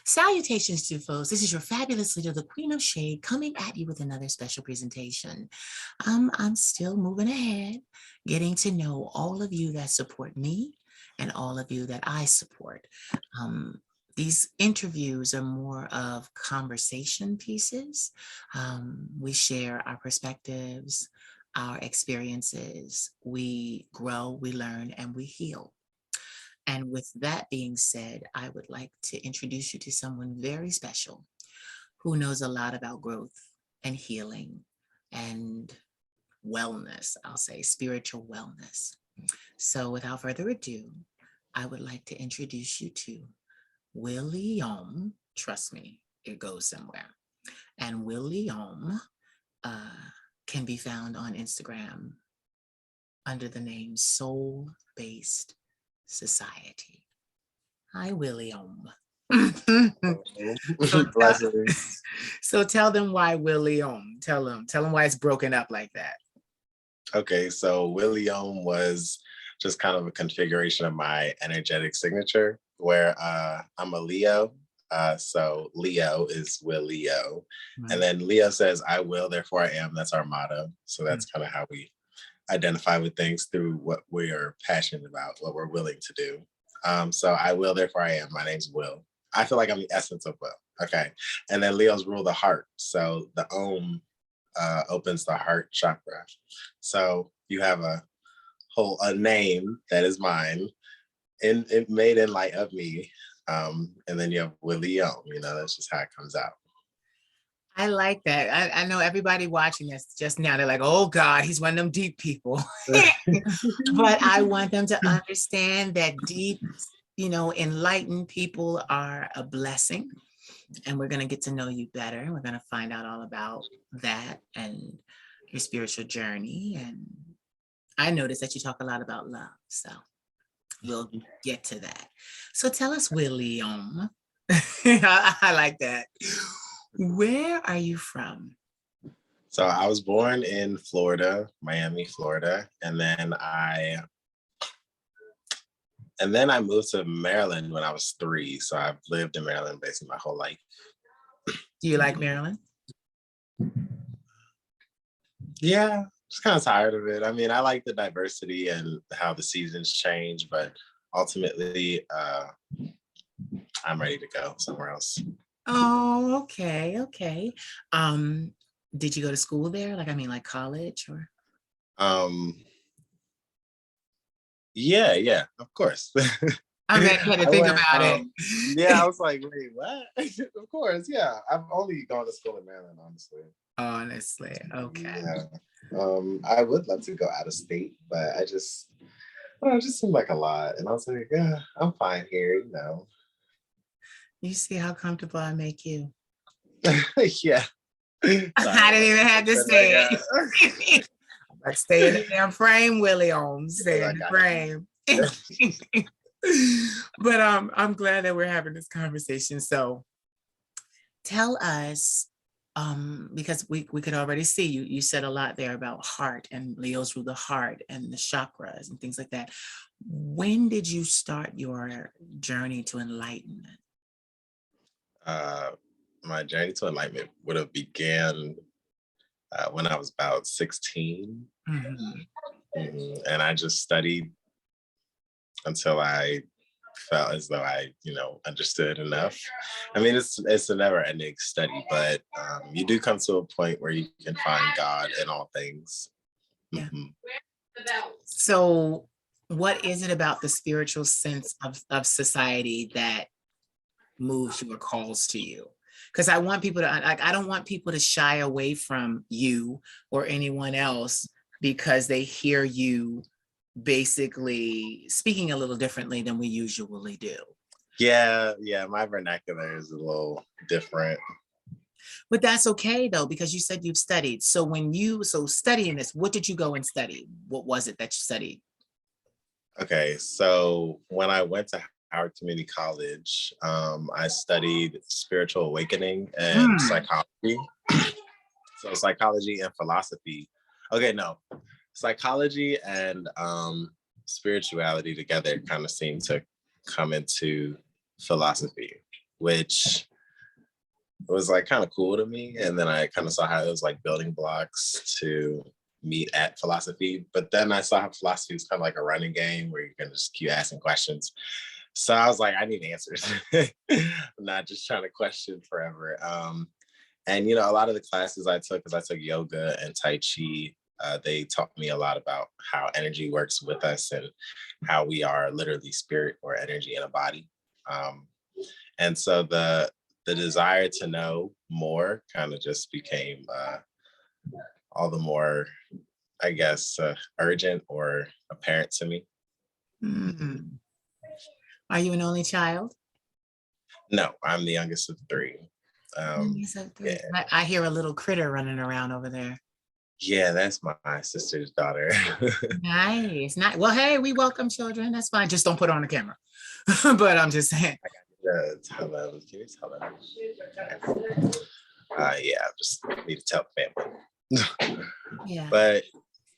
Salutations to folks. This is your fabulous leader, the Queen of Shade, coming at you with another special presentation. I'm still moving ahead, getting to know all of you that support me and all of you that I support. These interviews are more of conversation pieces. We share our perspectives, our experiences. We grow, we learn, and we heal. And with that being said, I would like to introduce you to someone very special who knows a lot about growth and healing and wellness, I'll say spiritual wellness. So without further ado, I would like to introduce you to William. Trust me, it goes somewhere. And William can be found on Instagram under the name Soul Based Society. Hi, William. So tell them why William. Tell them why it's broken up like that. Okay, so William was just kind of a configuration of my energetic signature where I'm a Leo. So Leo is Will Leo. Mm-hmm. And then Leo says, I will, therefore I am. That's our motto. So that's kind of how we identify with things through what we are passionate about, what we're willing to do. So I will, therefore I am. My name's Will. I feel like I'm the essence of Will. Okay. And then Leo's rule the heart. So the Om opens the heart chakra. So you have a name that is mine made in light of me. And then you have William, that's just how it comes out. I like that. I know everybody watching this just now, they're like, oh God, he's one of them deep people. But I want them to understand that deep, enlightened people are a blessing. And we're going to get to know you better. We're going to find out all about that and your spiritual journey. And I noticed that you talk a lot about love. So we'll get to that. So tell us, William. I like that. Where are you from? So I was born in Florida, Miami, Florida. And then I moved to Maryland when I was 3. So I've lived in Maryland basically my whole life. Do you like Maryland? Yeah, just kind of tired of it. I mean, I like the diversity and how the seasons change, but ultimately, I'm ready to go somewhere else. Oh, okay. Did you go to school there? Like college or? Yeah, of course. I mean, you had to think about it. Yeah, I was like, wait, what? Of course, yeah. I've only gone to school in Maryland, honestly. Honestly, okay. Yeah. I would love to go out of state, but it just seemed like a lot. And I was like, yeah, I'm fine here, You see how comfortable I make you? Yeah. Sorry, I didn't even have to say it. Like, stay in the damn frame, William. Stay in the frame. But I'm glad that we're having this conversation. So tell us, because we could already see you said a lot there about heart and Leo's rule the heart and the chakras and things like that. When did you start your journey to enlightenment? My journey to enlightenment would have began when I was about 16. And I just studied until I felt as though I, understood enough. I mean, it's a never-ending study, but you do come to a point where you can find God in all things. Yeah. So what is it about the spiritual sense of society that moves you or calls to you? Because I want people to, I don't want people to shy away from you or anyone else because they hear you basically speaking a little differently than we usually do. Yeah, my vernacular is a little different. But that's okay though, because you said you've studied. So studying this, what did you go and study? What was it that you studied? Okay, so when I went to Howard Community College, I studied spiritual awakening and psychology. So psychology and philosophy. Okay, no. Psychology and spirituality together kind of seem to come into philosophy. which was like kind of cool to me. And then I kind of saw how it was like building blocks to meet at philosophy. But then I saw how philosophy was kind of like a running game where you can just keep asking questions. So I was like, I need answers. I'm not just trying to question forever. And a lot of the classes I took, because I took yoga and Tai Chi, they taught me a lot about how energy works with us and how we are literally spirit or energy in a body. Um, and so the desire to know more kind of just became all the more, I guess, urgent or apparent to me. Mm. Are you an only child? No, I'm the youngest of three. Youngest of Yeah, three. I hear a little critter running around over there. yeah, that's my sister's daughter. Nice. Well, hey, we welcome children. That's fine. Just don't put it on the camera. But I'm just saying. Tell them. Can you tell them? Yeah, I just need to tell the family. Yeah. But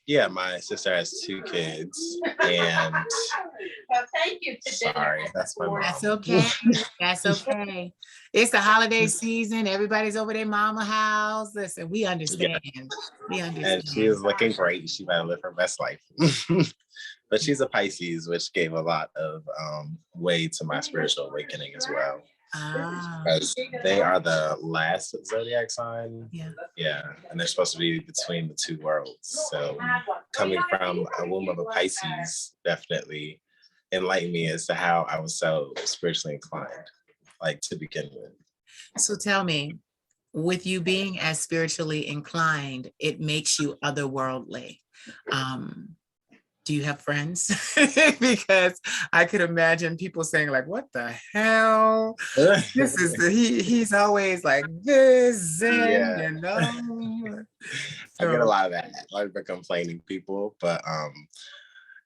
yeah, my sister has two kids, and Well, thank you. sorry, that's my mom. That's okay. That's okay. It's the holiday season. Everybody's over their mama house. Listen, we understand. Yeah. We And understand. she is looking great. She might live her best life. But she's a Pisces, which gave a lot of way to my spiritual awakening as well. Ah, Because they are the last zodiac sign. yeah. Yeah. And they're supposed to be between the two worlds. So coming from a womb of a Pisces definitely enlightened me as to how I was so spiritually inclined, like to begin with. So tell me, with you being as spiritually inclined, it makes you otherworldly. Do you have friends? Because I could imagine people saying like, what the hell? This is he's always like this, zen, Yeah. I get a So lot of that, like the complaining people, but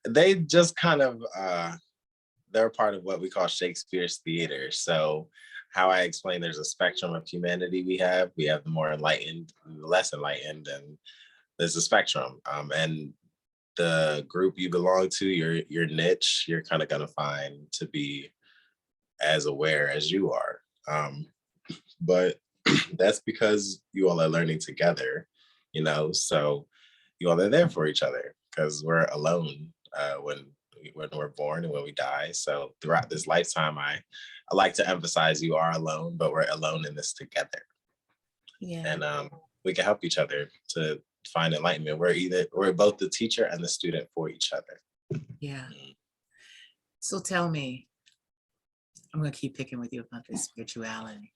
they just kind of they're part of what we call Shakespeare's theater. So how I explain there's a spectrum of humanity we have. We have the more enlightened, the less enlightened, and there's a spectrum. And the group you belong to, your niche, you're kind of gonna find to be as aware as you are. But that's because you all are learning together, so you all are there for each other because we're alone when we're born and when we die. So throughout this lifetime, I like to emphasize you are alone, but we're alone in this together. yeah, And we can help each other to find enlightenment. We're both the teacher and the student for each other. yeah. So tell me, I'm gonna keep picking with you about this spirituality.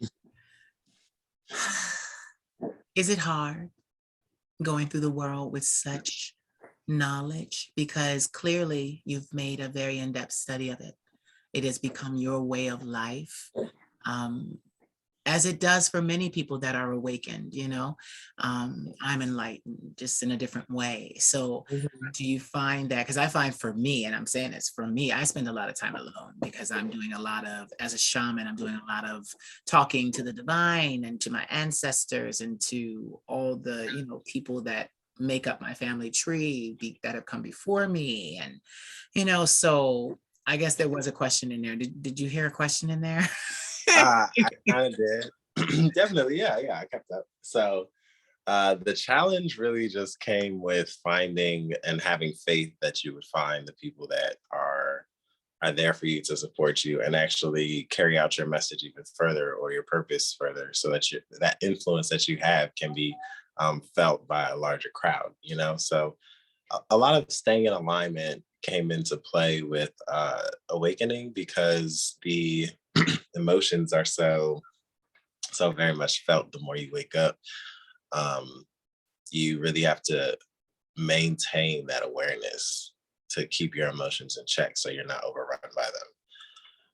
Is it hard going through the world with such knowledge? Because clearly you've made a very in-depth study of it. It has become your way of life. As it does for many people that are awakened, I'm enlightened just in a different way. So do you find that, because I find for me, and I'm saying it's for me, I spend a lot of time alone because I'm doing a lot of, as a shaman, I'm doing a lot of talking to the divine and to my ancestors and to all the, people that make up my family tree that have come before me. And, so I guess there was a question in there. Did you hear a question in there? I kind of did. Definitely, yeah, I kept up. So the challenge really just came with finding and having faith that you would find the people that are there for you to support you and actually carry out your message even further or your purpose further, so that that influence that you have can be felt by a larger crowd. So a lot of staying in alignment came into play with awakening because the emotions are so very much felt the more you wake up. You really have to maintain that awareness to keep your emotions in check so you're not overrun by them.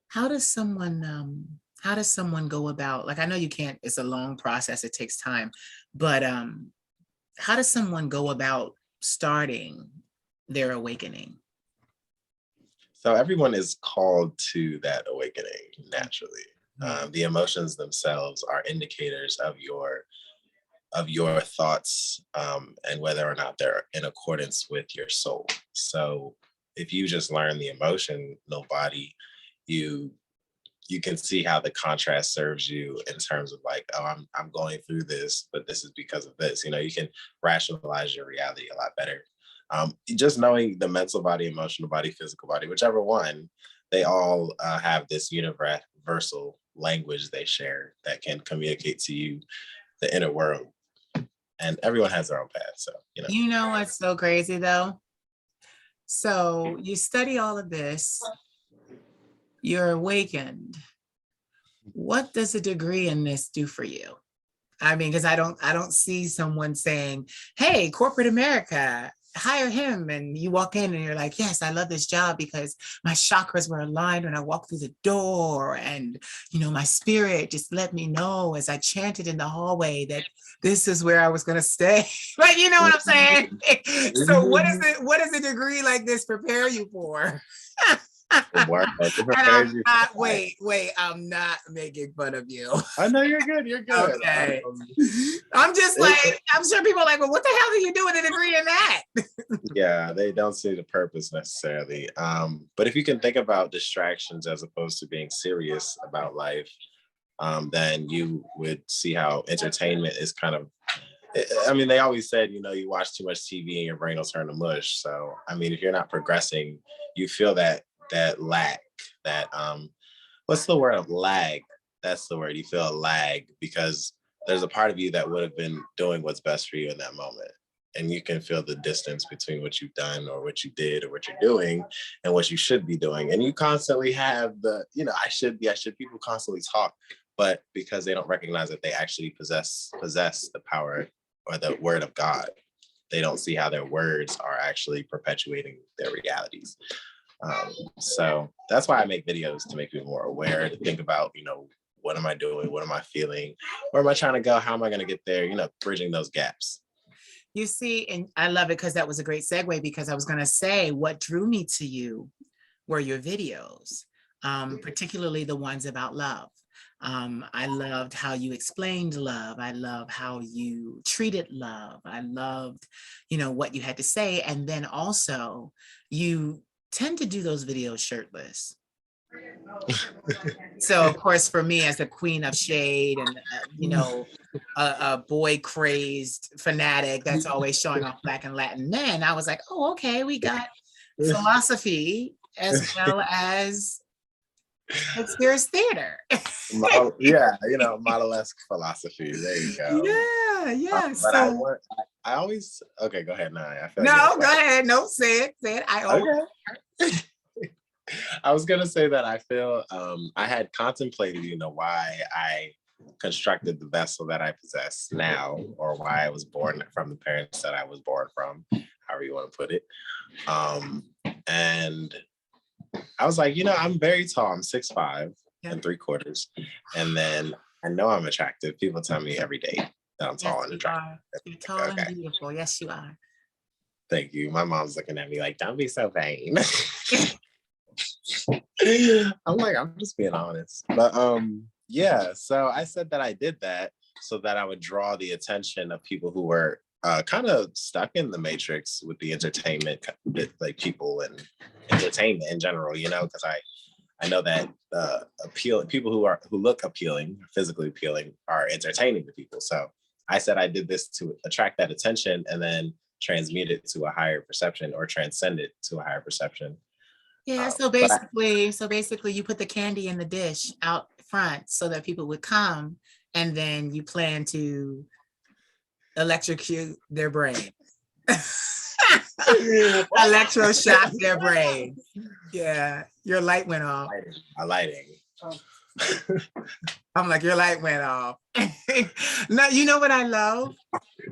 How does someone go about, like, I know you can't, it's a long process, it takes time, but how does someone go about starting their awakening? So everyone is called to that awakening naturally. The emotions themselves are indicators of your thoughts, and whether or not they're in accordance with your soul. So if you just learn the emotional body, you you can see how the contrast serves you in terms of like, oh, I'm going through this, but this is because of this. You know, you can rationalize your reality a lot better. Just knowing the mental body, emotional body, physical body, whichever one, they all have this universal language they share that can communicate to you the inner world. And everyone has their own path. So, you know. You know what's so crazy though? So you study all of this, you're awakened. What does a degree in this do for you? I mean, because I don't see someone saying, hey, corporate America, hire him. And you walk in and you're like, yes, I love this job because my chakras were aligned when I walked through the door. And, you know, my spirit just let me know as I chanted in the hallway that this is where I was going to stay. Like, you know what I'm saying? So what does a degree like this prepare you for? And wait, I'm not making fun of you. I know you're good. You're good. Okay. I'm just like, I'm sure people are like, well, what the hell are you doing a degree in that? Yeah, they don't see the purpose necessarily. But if you can think about distractions as opposed to being serious about life, then you would see how entertainment is kind of, I mean, they always said, you know, you watch too much TV and your brain will turn to mush. So, I mean, if you're not progressing, you feel that lack, that what's the word of lag? That's the word. You feel a lag because there's a part of you that would have been doing what's best for you in that moment. And you can feel the distance between what you've done or what you did or what you're doing and what you should be doing. And you constantly have the, you know, I should, people constantly talk, but because they don't recognize that they actually possess the power or the word of God, they don't see how their words are actually perpetuating their realities. So that's why I make videos, to make people more aware, to think about, you know, what am I doing? What am I feeling? Where am I trying to go? How am I going to get there? You know, bridging those gaps. You see, and I love it because that was a great segue, because I was going to say what drew me to you were your videos, particularly the ones about love. I loved how you explained love. I love how you treated love. I loved, you know, what you had to say. And then also you tend to do those videos shirtless. So of course, for me as the queen of shade and, you know, a boy crazed fanatic that's always showing off Black and Latin men, I was like, oh, okay, we got philosophy as well as Shakespeare's theater. Yeah, you know, model-esque philosophy. There you go. Yeah. But So I always, okay, go ahead. No, I feel no, go ahead. No, say it. Okay. I was gonna say that I feel I had contemplated, you know, why I constructed the vessel that I possess now, or why I was born from the parents that I was born from, however you want to put it. And I was like, you know, I'm very tall. I'm 6'5" and 3/4. And then I know I'm attractive. People tell me every day that I'm tall and attractive. You're tall and beautiful. Yes, you are. Thank you. My mom's looking at me like, don't be so vain. I'm like, I'm just being honest. But yeah, so I said that I did that so that I would draw the attention of people who were kind of stuck in the matrix with the entertainment, like people and entertainment in general, you know, because I know that people who look appealing, physically appealing, are entertaining to people. So I said I did this to attract that attention and then transmute it to a higher perception, or transcend it to a higher perception. Yeah, so basically you put the candy in the dish out front so that people would come, and then you plan to electrocute their brain. Electroshock their brain. Yeah, your light went off. Lighting. I'm like, your light went off. No, you know what I love?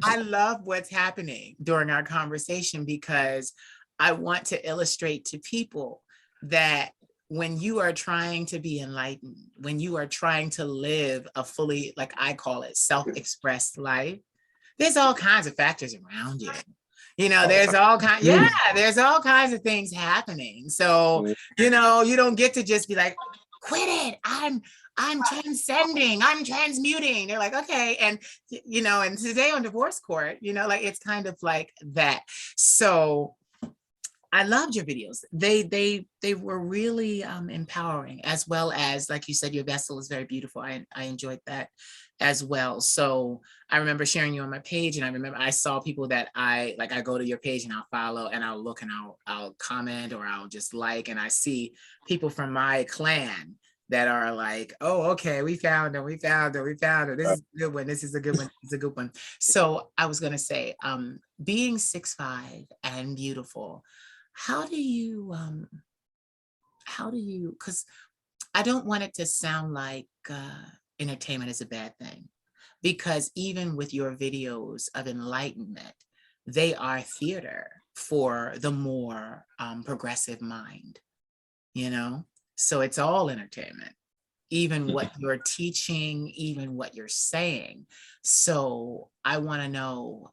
I love what's happening during our conversation, because I want to illustrate to people that when you are trying to be enlightened, when you are trying to live a fully, like I call it, self-expressed life, there's all kinds of factors around you. You know, there's all kinds of things happening. So, you know, you don't get to just be like, quit it. I'm transcending, I'm transmuting. They're like, okay. And, you know, and today on divorce court, you know, like, it's kind of like that. So I loved your videos. They were really empowering, as well as, like you said, your vessel is very beautiful. I enjoyed that as well. So I remember sharing you on my page, and I remember I saw people that I go to your page and I'll follow and I'll look and I'll comment or I'll just like, and I see people from my clan that are like, oh, okay, we found her, we found her, we found her. This is a good one. This is a good one. This is a good one. So I was gonna say, being 6'5" and beautiful, how do you, because I don't want it to sound like entertainment is a bad thing, because even with your videos of enlightenment, they are theater for the more progressive mind, you know? So it's all entertainment, even what you're teaching, even what you're saying. So I wanna know,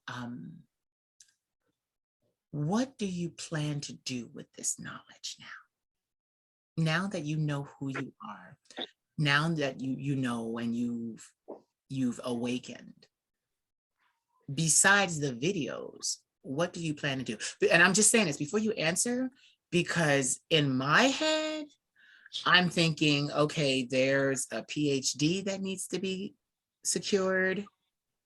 what do you plan to do with this knowledge now? Now that you know who you are, now that you know and you've awakened, besides the videos, what do you plan to do? And I'm just saying this before you answer, because in my head, I'm thinking, okay, there's a PhD that needs to be secured,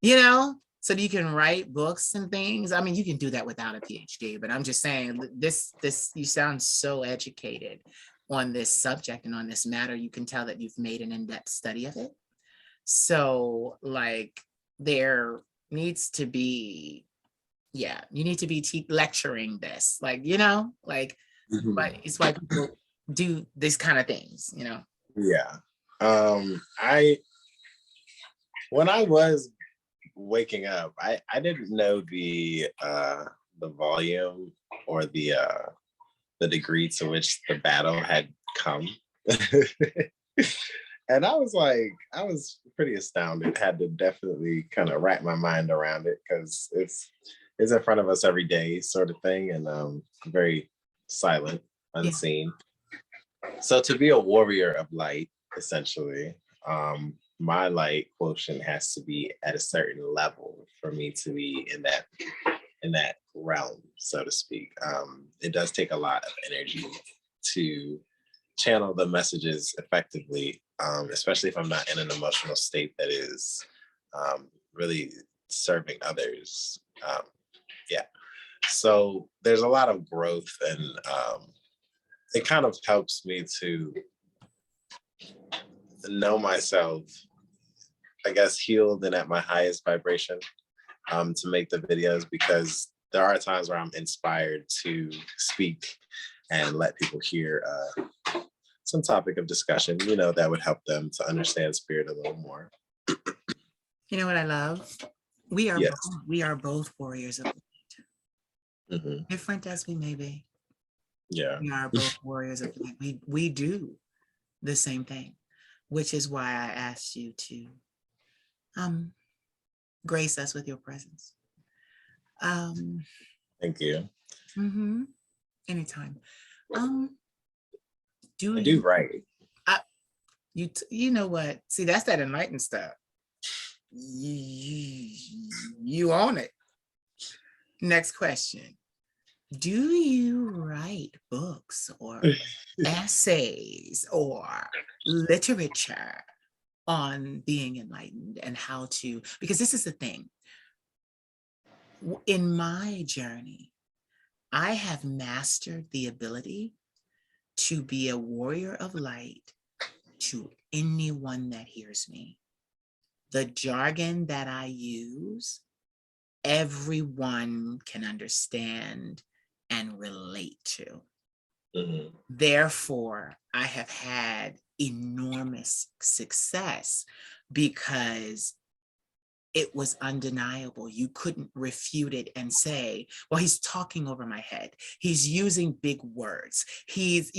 you know, so that you can write books and things. I mean, you can do that without a PhD, but I'm just saying this, you sound so educated on this subject and on this matter. You can tell that you've made an in-depth study of it. So like there needs to be, yeah, you need to be lecturing this, like, you know, like, but it's why people do these kind of things, you know? Yeah. I when I was waking up, I didn't know the volume or the degree to which the battle had come. And I was pretty astounded, had to definitely kind of wrap my mind around it, because it's in front of us every day sort of thing, and very silent, unseen. So to be a warrior of light, essentially, my light quotient has to be at a certain level for me to be in that realm, so to speak. It does take a lot of energy to channel the messages effectively, especially if I'm not in an emotional state that is really serving others. Yeah. So there's a lot of growth, and it kind of helps me to know myself, I guess, healed and at my highest vibration, to make the videos, because there are times where I'm inspired to speak and let people hear some topic of discussion, that would help them to understand spirit a little more. You know what I love? We are Yes. we are both warriors of light. Mm-hmm. Different as we may be. Yeah. We are both warriors of light. We do the same thing, which is why I asked you to grace us with your presence. Thank you. Anytime. I do right. You know what? See, that's that enlightened stuff. You own it. Next question. Do you write books or essays or literature on being enlightened and how to, because this is the thing. In my journey, I have mastered the ability to be a warrior of light to anyone that hears me. The jargon that I use, everyone can understand and relate to. Mm-hmm. Therefore, I have had enormous success because it was undeniable. You couldn't refute it and say, well, he's talking over my head. He's using big words. He's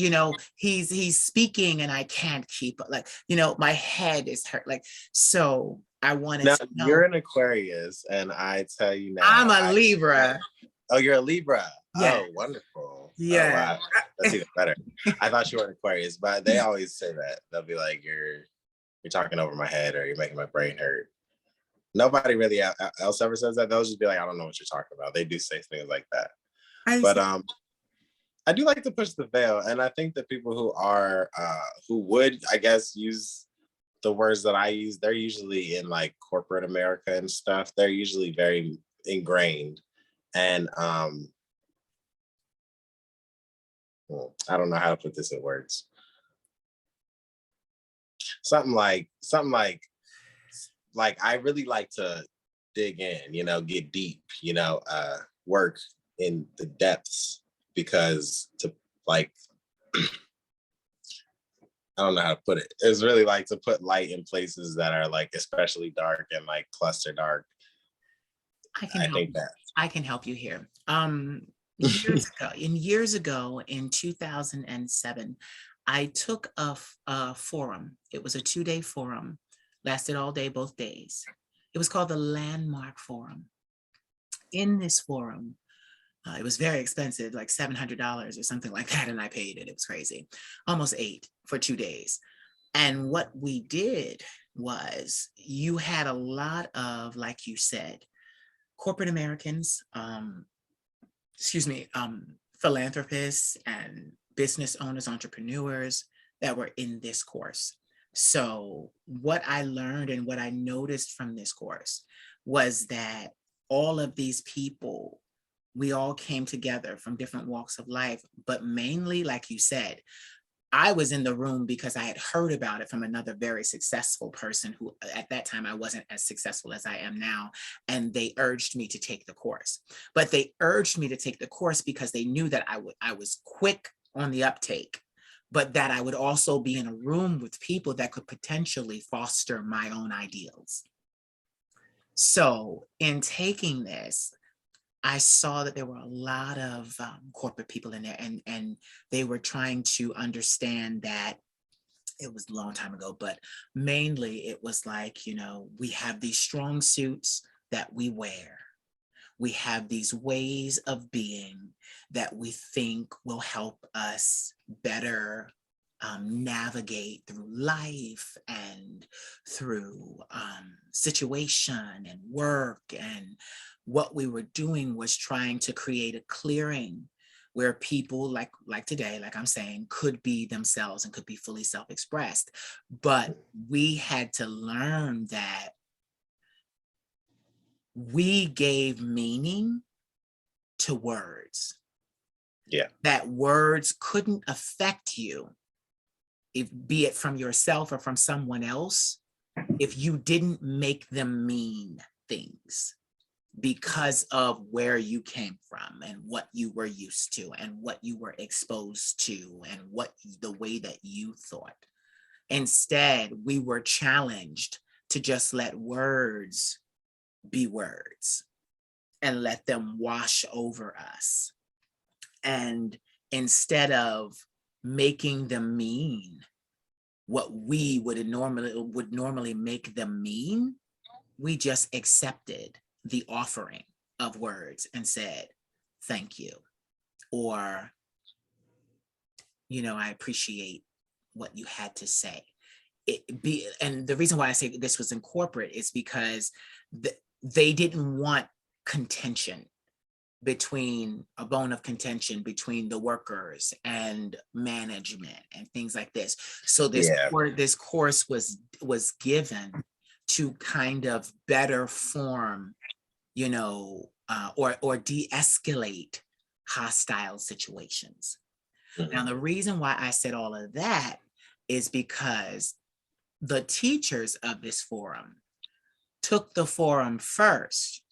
speaking and I can't keep it. Like, my head is hurt. Like, so I wanted to know. You're an Aquarius, and I tell you now. I'm a Libra. Oh, you're a Libra. Yeah. Oh, wonderful. Yeah. Oh, wow. That's even better. I thought you were an Aquarius, but they always say that. They'll be like, you're talking over my head, or you're making my brain hurt. Nobody really else ever says that. They'll just be like, I don't know what you're talking about. They do say things like that. I do like to push the veil, and I think that people who are who would, I guess, use the words that I use, they're usually in like corporate America and stuff. They're usually very ingrained, and I don't know how to put this in words. Something like I really like to dig in, get deep, work in the depths, because to like I don't know how to put it. It's really like to put light in places that are like especially dark and like cluster dark. I can I help think you. that. I can help you here. Years ago in 2007, I took a forum. It was a 2-day forum, lasted all day, both days. It was called the Landmark Forum. In this forum, it was very expensive, like $700 or something like that, and I paid it. It was crazy, almost 8 for 2 days. And what we did was you had a lot of, like you said, corporate Americans, philanthropists and business owners, entrepreneurs that were in this course. So what I learned and what I noticed from this course was that all of these people, we all came together from different walks of life, but mainly, like you said, I was in the room because I had heard about it from another very successful person who at that time I wasn't as successful as I am now. And they urged me to take the course. But they urged me to take the course because they knew that I was quick on the uptake, but that I would also be in a room with people that could potentially foster my own ideals. So in taking this, I saw that there were a lot of corporate people in there, and they were trying to understand that it was a long time ago, but mainly it was like, we have these strong suits that we wear. We have these ways of being that we think will help us better navigate through life and through situation and work. And what we were doing was trying to create a clearing where people like today, like I'm saying, could be themselves and could be fully self-expressed. But we had to learn that we gave meaning to words. Yeah. That words couldn't affect you, if be it from yourself or from someone else, if you didn't make them mean things because of where you came from and what you were used to and what you were exposed to and what the way that you thought. Instead, we were challenged to just let words be words and let them wash over us. And instead of making them mean what we would normally make them mean, we just accepted the offering of words and said, thank you. Or, I appreciate what you had to say. And the reason why I say this was in corporate is because they didn't want contention, a bone of contention between the workers and management and things like this. So this course was given to kind of better form, or de-escalate hostile situations. Now, the reason why I said all of that is because the teachers of this forum took the forum first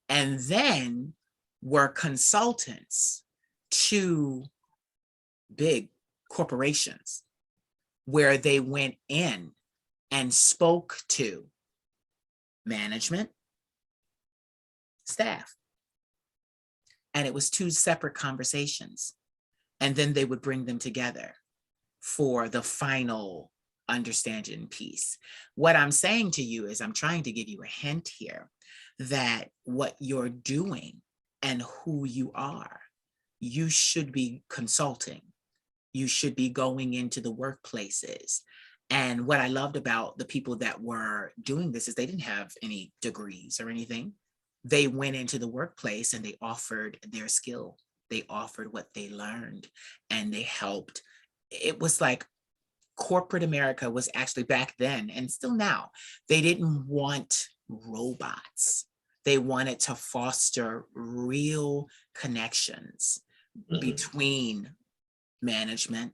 and then were consultants to big corporations, where they went in and spoke to management, staff. And it was 2 separate conversations. And then they would bring them together for the final understanding piece. What I'm saying to you is I'm trying to give you a hint here that what you're doing and who you are, you should be consulting. You should be going into the workplaces. And what I loved about the people that were doing this is they didn't have any degrees or anything. They went into the workplace and they offered their skill they offered what they learned, and they helped. It was like corporate America was actually back then, and still now, they didn't want robots. They wanted to foster real connections between management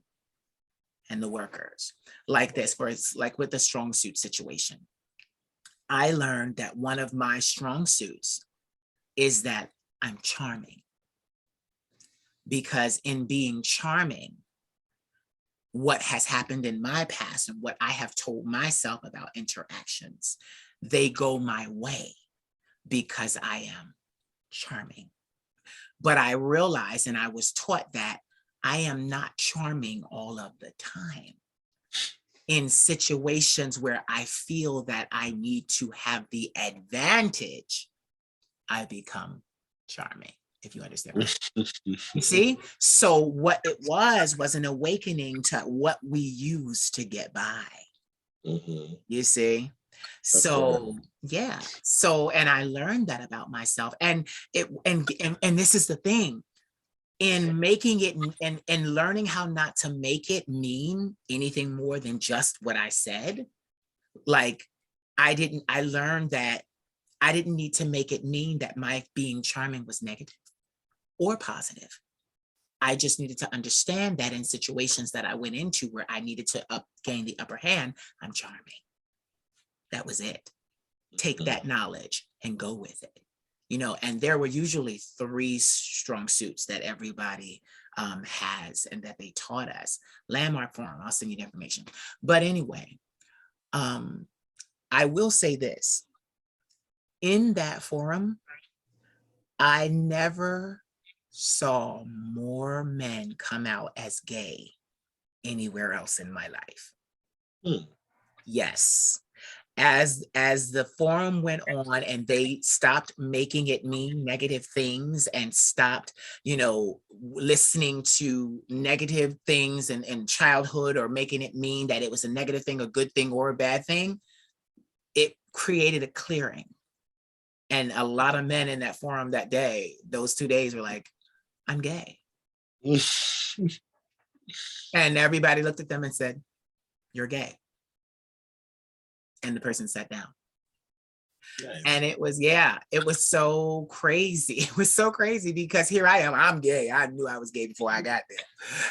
and the workers. Like this, for it's like with the strong suit situation. I learned that one of my strong suits is that I'm charming. Because in being charming, what has happened in my past and what I have told myself about interactions, they go my way because I am charming. But I realized, and I was taught, that I am not charming all of the time. In situations where I feel that I need to have the advantage, I become charming, if you understand. You see? So what it was an awakening to what we use to get by. You see? So yeah. So, and I learned that about myself. And this is the thing. In making it and learning how not to make it mean anything more than just what I said. Like I learned that I didn't need to make it mean that my being charming was negative or positive. I just needed to understand that in situations that I went into where I needed to gain the upper hand, I'm charming. That was it. Take that knowledge and go with it. And there were usually 3 strong suits that everybody has and that they taught us. Landmark Forum, I'll send you the information. But anyway, I will say this. In that forum, I never saw more men come out as gay anywhere else in my life. Yes. As the forum went on and they stopped making it mean negative things and stopped, listening to negative things in childhood or making it mean that it was a negative thing, a good thing, or a bad thing, it created a clearing. And a lot of men in that forum that day, those 2 days, were like, I'm gay. And everybody looked at them and said, you're gay. And the person sat down. Nice. And it was so crazy. It was so crazy because here I am, I'm gay. I knew I was gay before I got there.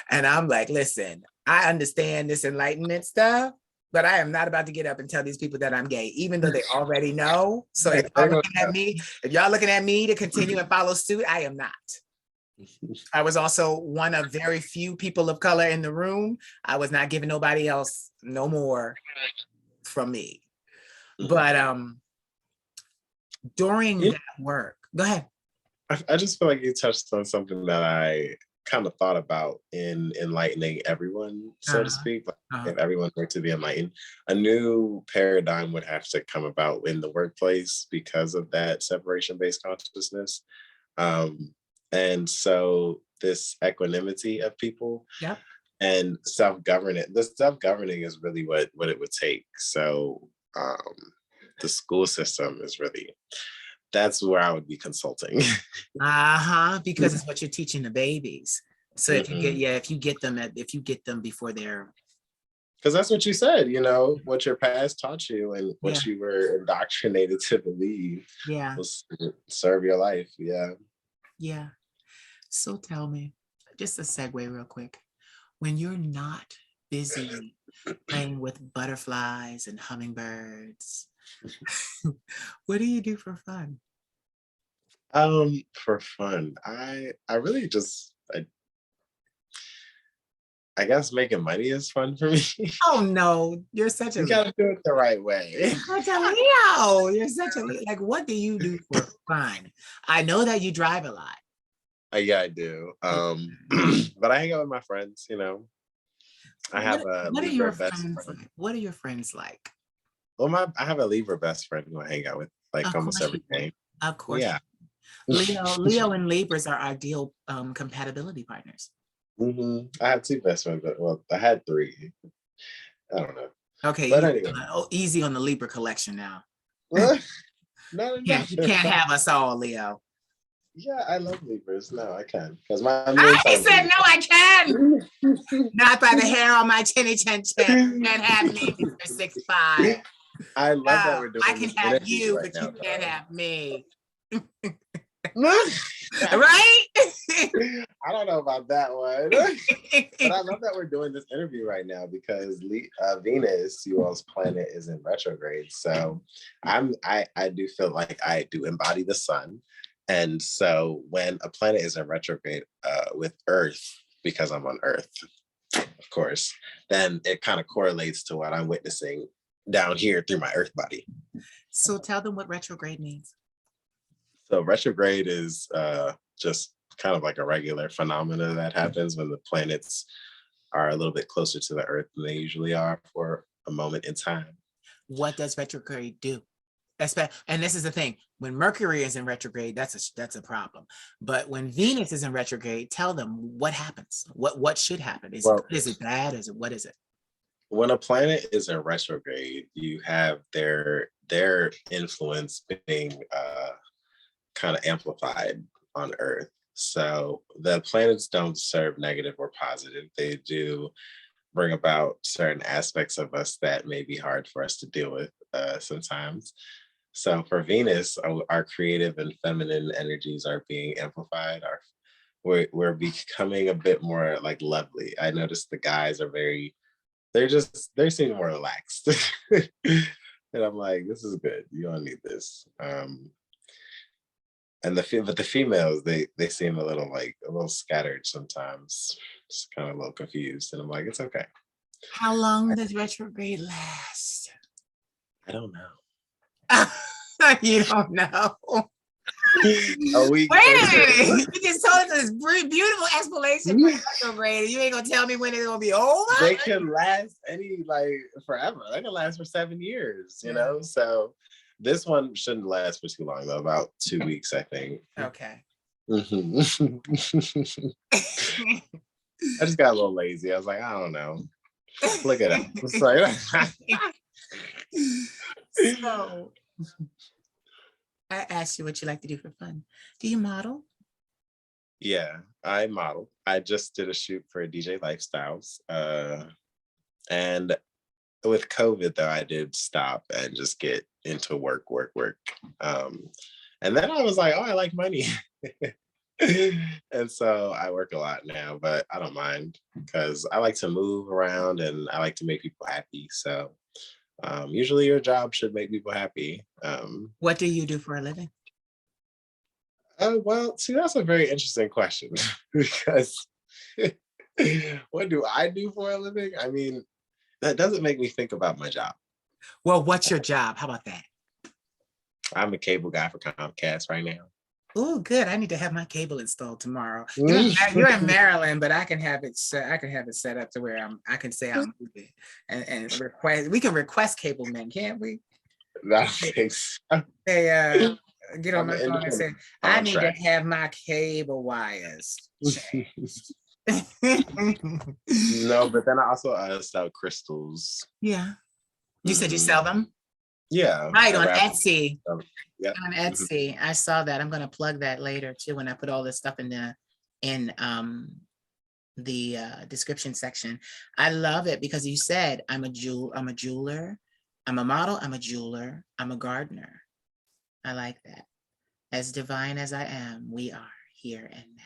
And I'm like, listen, I understand this enlightenment stuff, but I am not about to get up and tell these people that I'm gay, even though they already know. So if y'all looking at me to continue and follow suit, I am not. I was also one of very few people of color in the room. I was not giving nobody else no more from me. But during that work, go ahead. I just feel like you touched on something that I kind of thought about in enlightening everyone, so to speak. Like if everyone were to be enlightened, a new paradigm would have to come about in the workplace because of that separation-based consciousness. And so this equanimity of people and self-governing, the self-governing is really what it would take. So the school system is really, that's where I would be consulting. Because it's what you're teaching the babies. So if you get them before they're, because that's what you said, what your past taught you and what you were indoctrinated to believe will serve your life. Yeah. So tell me, just a segue real quick. When you're not busy playing with butterflies and hummingbirds, what do you do for fun? For fun, I really just, I guess making money is fun for me. Oh no, you're such a. You gotta do it the right way. You're such a Leo. You're such a Leo. Like, what do you do for fun? I know that you drive a lot. Yeah, I do. But I hang out with my friends. I have a Libra best friend. What are your friends like? Well, I have a Libra best friend who I hang out with like almost every day. Of course. Yeah. Leo and Libras are ideal compatibility partners. I have 2 best friends, but I had 3. I don't know. Okay, but anyway, easy on the Libra collection now. No, you can't have us all, Leo. Yeah, I love Libras. No, I can. Because my moon I sign said, no, I can. is Not by the hair on my chinny chin chin. Can't have me, Mr. 6'5". I love that we're I doing can this have interview you, right but now, you can't have me. though. Right? I don't know about that one. But I love that we're doing this interview right now because Venus, you all's planet, is in retrograde. So I do feel like I do embody the sun. And so when a planet is in retrograde with Earth, because I'm on Earth, of course, then it kind of correlates to what I'm witnessing down here through my Earth body. So tell them what retrograde means. So retrograde is just kind of like a regular phenomena that happens when the planets are a little bit closer to the Earth than they usually are for a moment in time. What does retrograde do? And this is the thing, when Mercury is in retrograde, that's a problem. But when Venus is in retrograde, tell them what happens. What should happen? Is it bad? What is it? When a planet is in retrograde, you have their influence being kind of amplified on Earth. So the planets don't serve negative or positive. They do bring about certain aspects of us that may be hard for us to deal with sometimes. So for Venus, our creative and feminine energies are being amplified. We're becoming a bit more like lovely. I noticed the guys are they seem more relaxed. And I'm like, this is good. You don't need this. And the females, they seem a little scattered sometimes, just kind of a little confused. And I'm like, it's okay. How long does retrograde last? I don't know. You don't know. A week. Wait a minute. You just told us this beautiful explanation for retrograde. You ain't gonna tell me when it's gonna be over? They can last forever. They can last for 7 years, you know? So this one shouldn't last for too long though, about 2 weeks, I think. Okay. I just got a little lazy. I was like, I don't know. Look at it. So I asked you what you like to do for fun. Do you model? Yeah, I model. I just did a shoot for DJ Lifestyles. And with COVID though, I did stop and just get into work. And then I was like, oh, I like money. And so I work a lot now, but I don't mind because I like to move around and I like to make people happy. So usually your job should make people happy. What do you do for a living? Well, see, that's a very interesting question because what do I do for a living? I mean, that doesn't make me think about my job. Well, what's your job? How about that? I'm a cable guy for Comcast right now. Oh, good. I need to have my cable installed tomorrow. You're in Maryland, but I can have it set up to where I can say I'm moving and request. We can request cable men, can't we? That makes They get on my phone and say, I need to have my cable wires changed. No, but then I also sell crystals. Yeah. You said you sell them? Yeah. Right, on Etsy. Yeah. On Etsy. I saw that. I'm going to plug that later too when I put all this stuff in the description section. I love it because you said I'm a jeweler, I'm a model, I'm a jeweler, I'm a gardener. I like that. As divine as I am, we are here and now.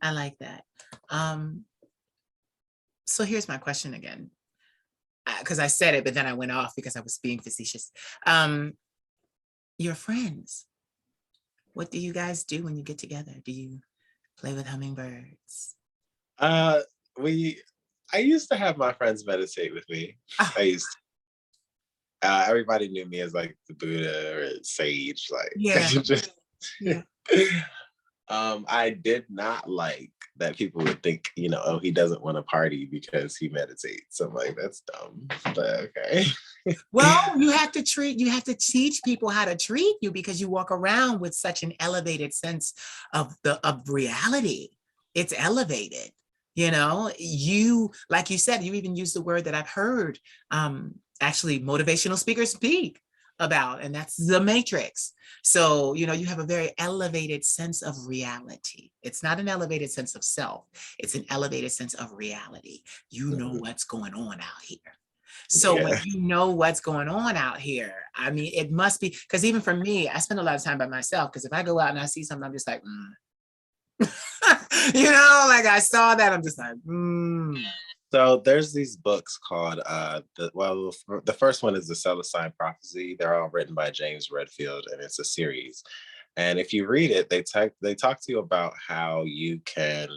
I like that. So here's my question again, because I said it, but then I went off because I was being facetious. Your friends, what do you guys do when you get together? Do you play with hummingbirds? I used to have my friends meditate with me. Oh. I used to. Everybody knew me as like the Buddha or sage, like yeah. I did not like that people would think, oh, he doesn't want to party because he meditates. I'm like, that's dumb, but okay. Well, you have to teach people how to treat you because you walk around with such an elevated sense of reality. It's elevated, you, like you said, you even used the word that I've heard, actually motivational speakers speak about, and that's the matrix. So, you know, you have a very elevated sense of reality. It's not an elevated sense of self. It's an elevated sense of reality. You know what's going on out here. So Yeah. when you know what's going on out here, I mean, it must be, because even for me, I spend a lot of time by myself, because if I go out and I see something, I'm just like, you know, like I saw that, I'm just like, So there's these books called the first one is the Celestine Prophecy. They're all written by James Redfield, and it's a series. And if you read it, they talk to you about how you can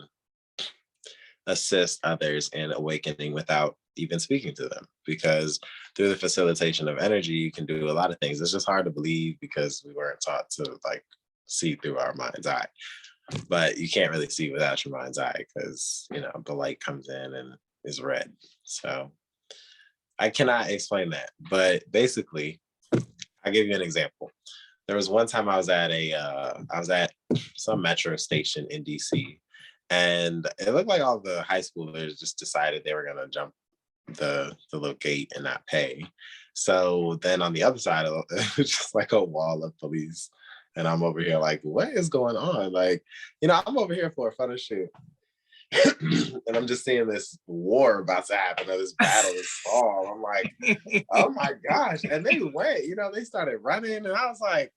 assist others in awakening without even speaking to them, because through the facilitation of energy, you can do a lot of things. It's just hard to believe because we weren't taught to like see through our mind's eye. But you can't really see without your mind's eye, because you know the light comes in and is red. So I cannot explain that, but basically, I'll give you an example. There was one time I was at some metro station in DC, and it looked like all the high schoolers just decided they were gonna jump the little gate and not pay. So then on the other side of it was just like a wall of police. And I'm over here like, what is going on? Like, you know, I'm over here for a photo shoot. And I'm just seeing this war about to happen, or this battle, this fall. I'm like, oh my gosh. And they went, you know, they started running. And I was like,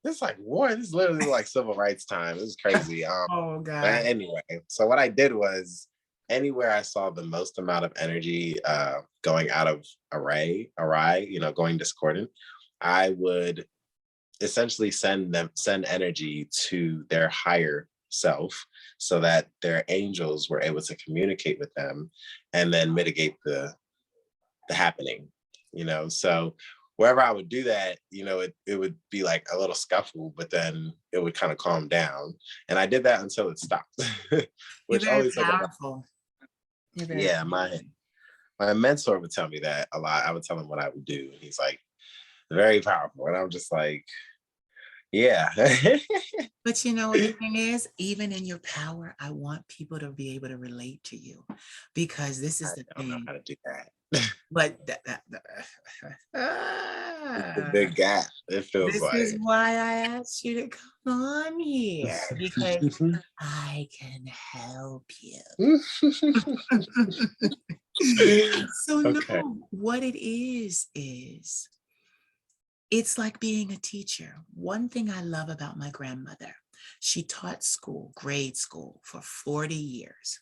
this is like war. This is literally like civil rights time. It was crazy. oh God. But anyway, so what I did was anywhere I saw the most amount of energy going out of awry, you know, going discordant, I would essentially send energy to their higher self so that their angels were able to communicate with them and then mitigate the happening, you know. So wherever I would do that, you know, it would be like a little scuffle, but then it would kind of calm down. And I did that until it stopped. You're Which very always took a lot. powerful. You're very Yeah, powerful. my mentor would tell me that a lot. I would tell him what I would do, and he's like, very powerful. And I'm just like, yeah. But you know what the thing is, even in your power, I want people to be able to relate to you, because this is I the don't know thing. how to do that. But It's a big gap, it feels this is like. why I asked you to come on here, because I can help you. So Okay. no, what it is it's like being a teacher. One thing I love about my grandmother, she taught school, grade school, for 40 years.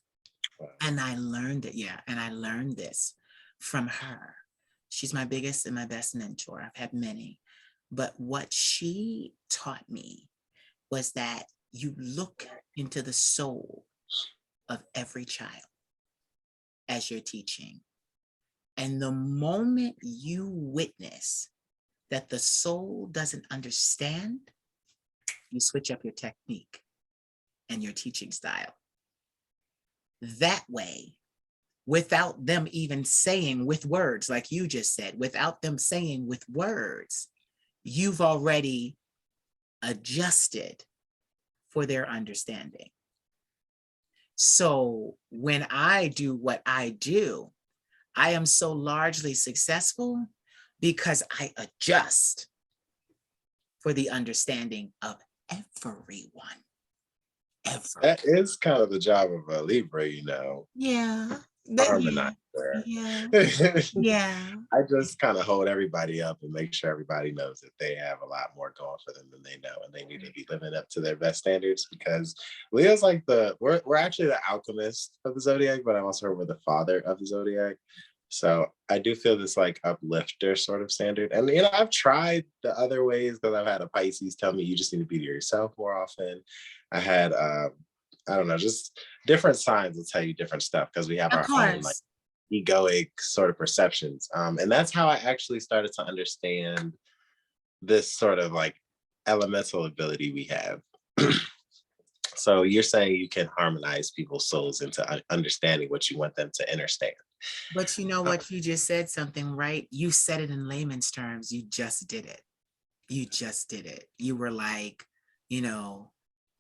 And I learned it, yeah. And I learned this from her. She's my biggest and my best mentor. I've had many. But what she taught me was that you look into the soul of every child as you're teaching. And the moment you witness that the soul doesn't understand, you switch up your technique and your teaching style. That way, without them even saying with words, like you just said, without them saying with words, you've already adjusted for their understanding. So when I do what I do, I am so largely successful because I adjust for the understanding of everyone. That is kind of the job of a Libra, you know. Yeah. Harmonizer. Yeah. Yeah. I just kind of hold everybody up and make sure everybody knows that they have a lot more going for them than they know, and they need to be living up to their best standards, because Leo's like we're actually the alchemist of the Zodiac, but I'm also we're the father of the Zodiac. So I do feel this like uplifter sort of standard. And you know, I've tried the other ways, because I've had a Pisces tell me you just need to be to yourself more often. I had I don't know, just different signs will tell you different stuff, because we have Of our own like course. egoic sort of perceptions. And that's how I actually started to understand this sort of like elemental ability we have. So you're saying you can harmonize people's souls into understanding what you want them to understand. But you know what? You just said something, right? You said it in layman's terms. You just did it. You just did it. You were like, you know,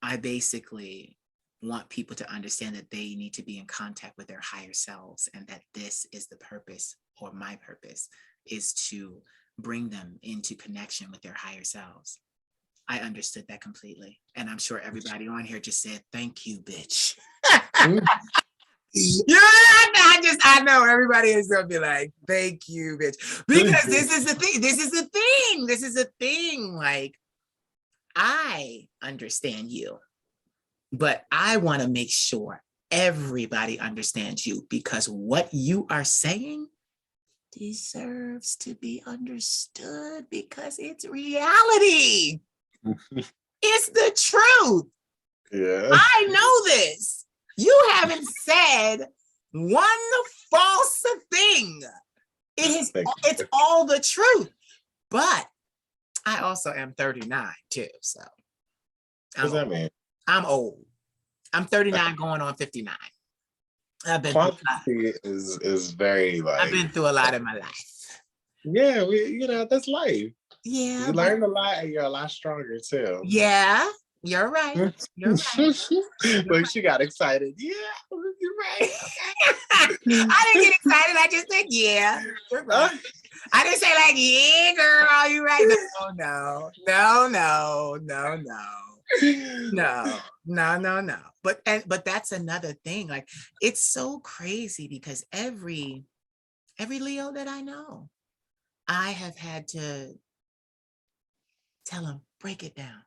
I basically want people to understand that they need to be in contact with their higher selves, and that this is the purpose, or my purpose is to bring them into connection with their higher selves. I understood that completely. And I'm sure everybody on here just said, thank you, bitch. Yeah, I know everybody is gonna be like, thank you, bitch. Because this is the thing. Like, I understand you, but I want to make sure everybody understands you, because what you are saying deserves to be understood, because it's reality. It's the truth. Yeah. I know this. You haven't said one false thing. It's all the truth. But I also am 39 too. So what does that mean? I'm old. I'm 39 going on 59. I've been Quantity is very like, I've been through a lot in my life. Yeah, that's life. Yeah. You learn a lot and you're a lot stronger too. Yeah, you're right. You're right. But she got excited. Yeah, you're right. I didn't get excited. I just said, yeah, you're right. I didn't say like, yeah, girl, you're right. No. No. But that's another thing. Like, it's so crazy because every Leo that I know, I have had to tell them, break it down.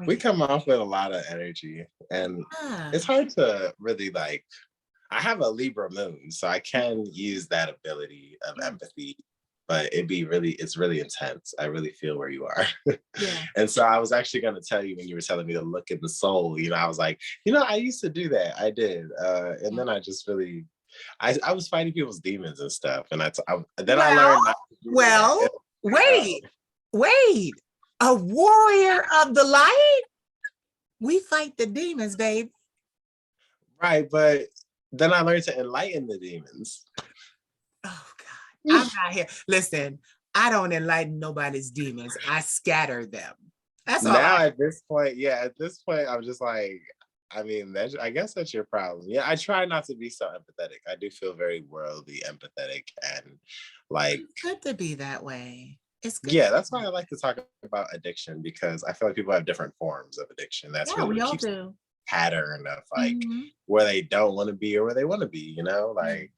We come off with a lot of energy, and it's hard to really like. I have a Libra moon, so I can use that ability of empathy, but it's really intense. I really feel where you are. Yeah. And so I was actually going to tell you when you were telling me to look in the soul, I was like, I used to do that. I did. And then I just really, I was fighting people's demons and stuff. And I learned not to do that. Wait, a warrior of the light? We fight the demons, babe. Right, but then I learned to enlighten the demons. Oh God, I'm not here. Listen, I don't enlighten nobody's demons. I scatter them. That's all. Now at this point, I'm just like, I guess that's your problem. Yeah, I try not to be so empathetic. I do feel very worldly, empathetic, and like, it's good to be that way. It's good. Yeah, that's why I like to talk about addiction, because I feel like people have different forms of addiction. That's really what keeps the pattern of like where they don't want to be or where they want to be. Like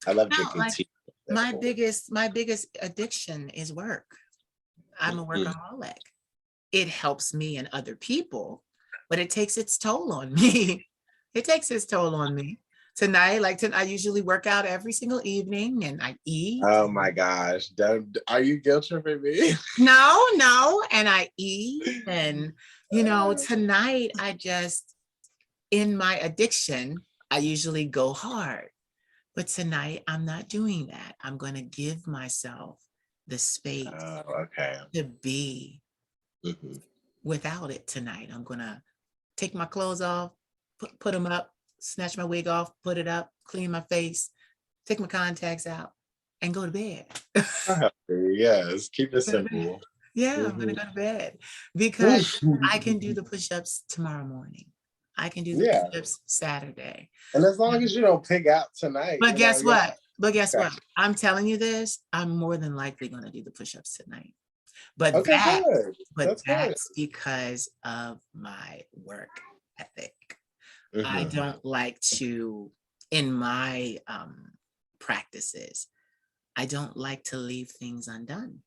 I love drinking tea. My biggest addiction is work. I'm a workaholic. It helps me and other people, but it takes its toll on me. Tonight, I usually work out every single evening and I eat. Oh my gosh. Are you guilt tripping me? No. And I eat. And, tonight in my addiction, I usually go hard. But tonight, I'm not doing that. I'm going to give myself the space to be without it tonight. I'm going to take my clothes off, put them up, snatch my wig off, put it up, clean my face, take my contacts out, and go to bed. Yes, keep it simple. Yeah, I'm going to go to bed because I can do the push-ups tomorrow morning. I can do the push-ups Saturday. And as long as you don't pig out tonight. But guess what? I'm telling you this, I'm more than likely going to do the push-ups tonight. But that's because of my work ethic. I don't like to, in my practices, I don't like to leave things undone.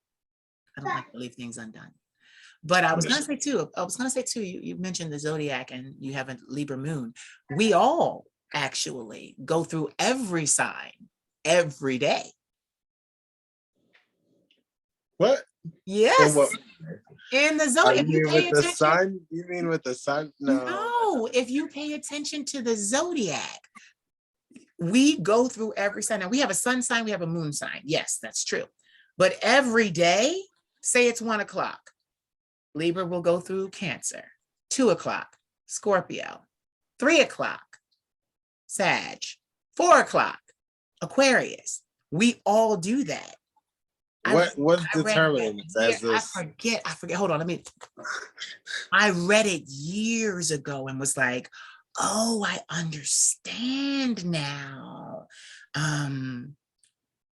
But I was going to say too, you mentioned the Zodiac and you have a Libra moon. We all actually go through every sign every day. What? Yes. In the Zodiac. You mean with the sun? You mean with the sun? No, if you pay attention to the Zodiac, we go through every sign. Now we have a sun sign, we have a moon sign. Yes, that's true. But every day, say it's 1 o'clock, Libra will go through Cancer. 2 o'clock, Scorpio. 3 o'clock, Sag. 4 o'clock, Aquarius. We all do that. What's determining as this? I forget. Hold on, I read it years ago and was like, oh, I understand now.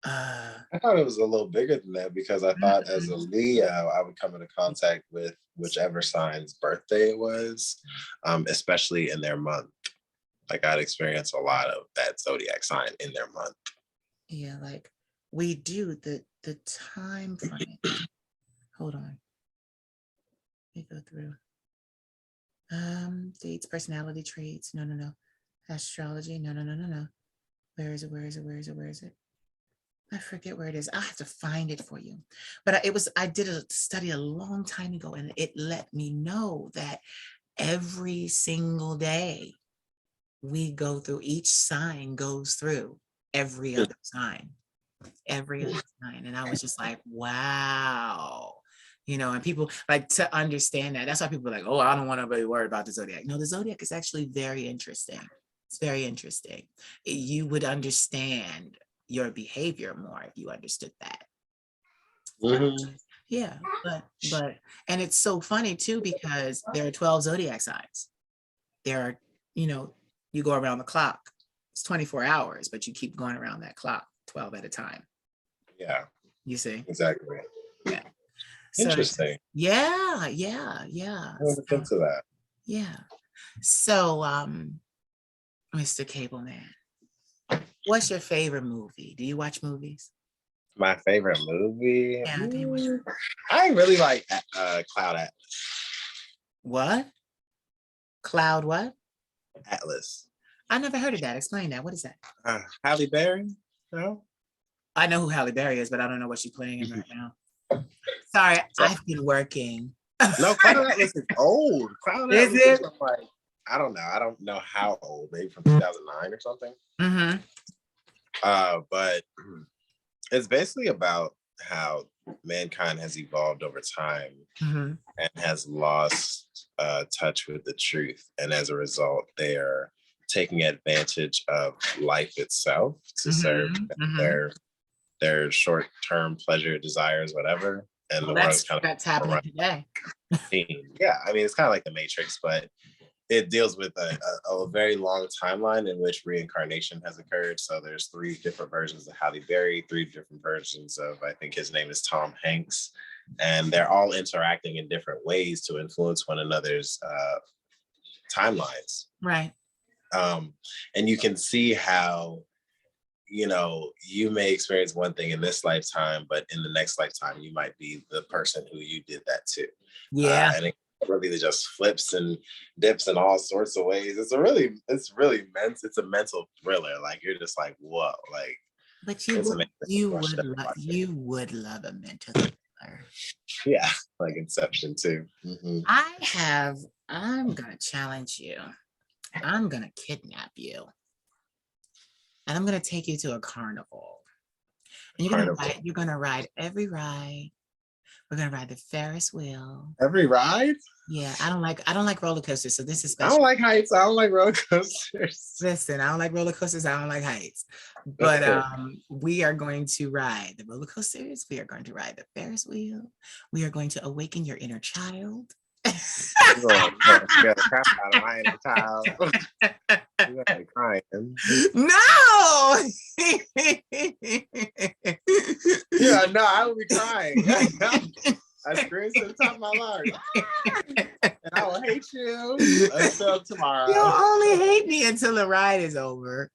I thought it was a little bigger than that because I thought as a Leo, I would come into contact with whichever sign's birthday it was, especially in their month. Like I'd experience a lot of that zodiac sign in their month. Yeah, like we do the time frame. Hold on. Let me go through. Dates, personality traits. No. Astrology. No. Where is it? I forget where it is. I have to find it for you. But I did a study a long time ago, and it let me know that every single day we go through, each sign goes through every other sign. And I was just like, wow. And people like to understand that. That's why people are like, oh, I don't want to really worry about the zodiac. No, the zodiac is actually very interesting. It's very interesting. You would understand your behavior more if you understood that. Mm-hmm. Yeah, but and it's so funny too, because there are 12 zodiac signs. There are, you go around the clock. It's 24 hours, but you keep going around that clock 12 at a time. Yeah. You see? Exactly. Yeah. So interesting. Yeah. I look into that. Yeah. So, Mr. Cableman, what's your favorite movie? Do you watch movies? My favorite movie? Yeah, I really like Cloud Atlas. What? Cloud what? Atlas. I never heard of that. Explain that. What is that? Halle Berry? No? I know who Halle Berry is, but I don't know what she's playing in right now. Sorry, I've been working. No, Cloud Atlas is old. Cloud Is Atlas it? is from like, I don't know. I don't know how old. Maybe from 2009 or something. Mm-hmm. But it's basically about how mankind has evolved over time and has lost touch with the truth. And as a result, they are taking advantage of life itself to serve their short-term pleasure desires, whatever. And the world's kind of that's happening today. Yeah, I mean, it's kind of like the Matrix, but it deals with a very long timeline in which reincarnation has occurred. So there's 3 different versions of Halle Berry, 3 different versions of, I think his name is Tom Hanks. And they're all interacting in different ways to influence one another's timelines. Right. And you can see how, you may experience one thing in this lifetime, but in the next lifetime, you might be the person who you did that to. Yeah. And it really just flips and dips in all sorts of ways. It's a mental thriller. Like you're just like, whoa, like. But you would love a mental thriller. Yeah, like Inception too. Mm-hmm. I'm gonna challenge you. I'm gonna kidnap you. And I'm gonna take you to a carnival. And you're gonna ride every ride. We're gonna ride the Ferris wheel. Every ride? Yeah, I don't like roller coasters, so this is special. I don't like heights. I don't like roller coasters. Listen, I don't like roller coasters. I don't like heights. But we are going to ride the roller coasters. We are going to ride the Ferris wheel. We are going to awaken your inner child. You're going to scare the crap out of my inner child. You're gonna be crying. No! Yeah, no, I will be crying. I screamed to the top of my lungs. And I will hate you until tomorrow. You'll only hate me until the ride is over.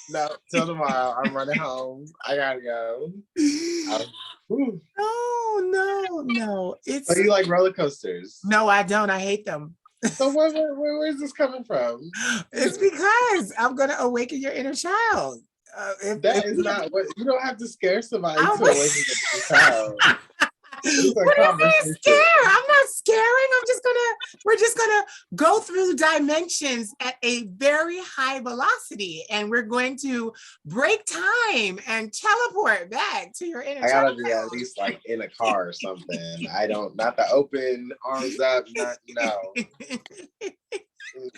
No, till tomorrow. I'm running home. I gotta go. No. Oh, you like roller coasters? No, I don't. I hate them. So where is this coming from? It's because I'm gonna awaken your inner child. That is not what you don't have to scare somebody to awaken your inner child. What is this scare? I'm not scaring. We're just gonna go through dimensions at a very high velocity, and we're going to break time and teleport back to your inner child. I gotta be at least like in a car or something. Not the open arms up, no.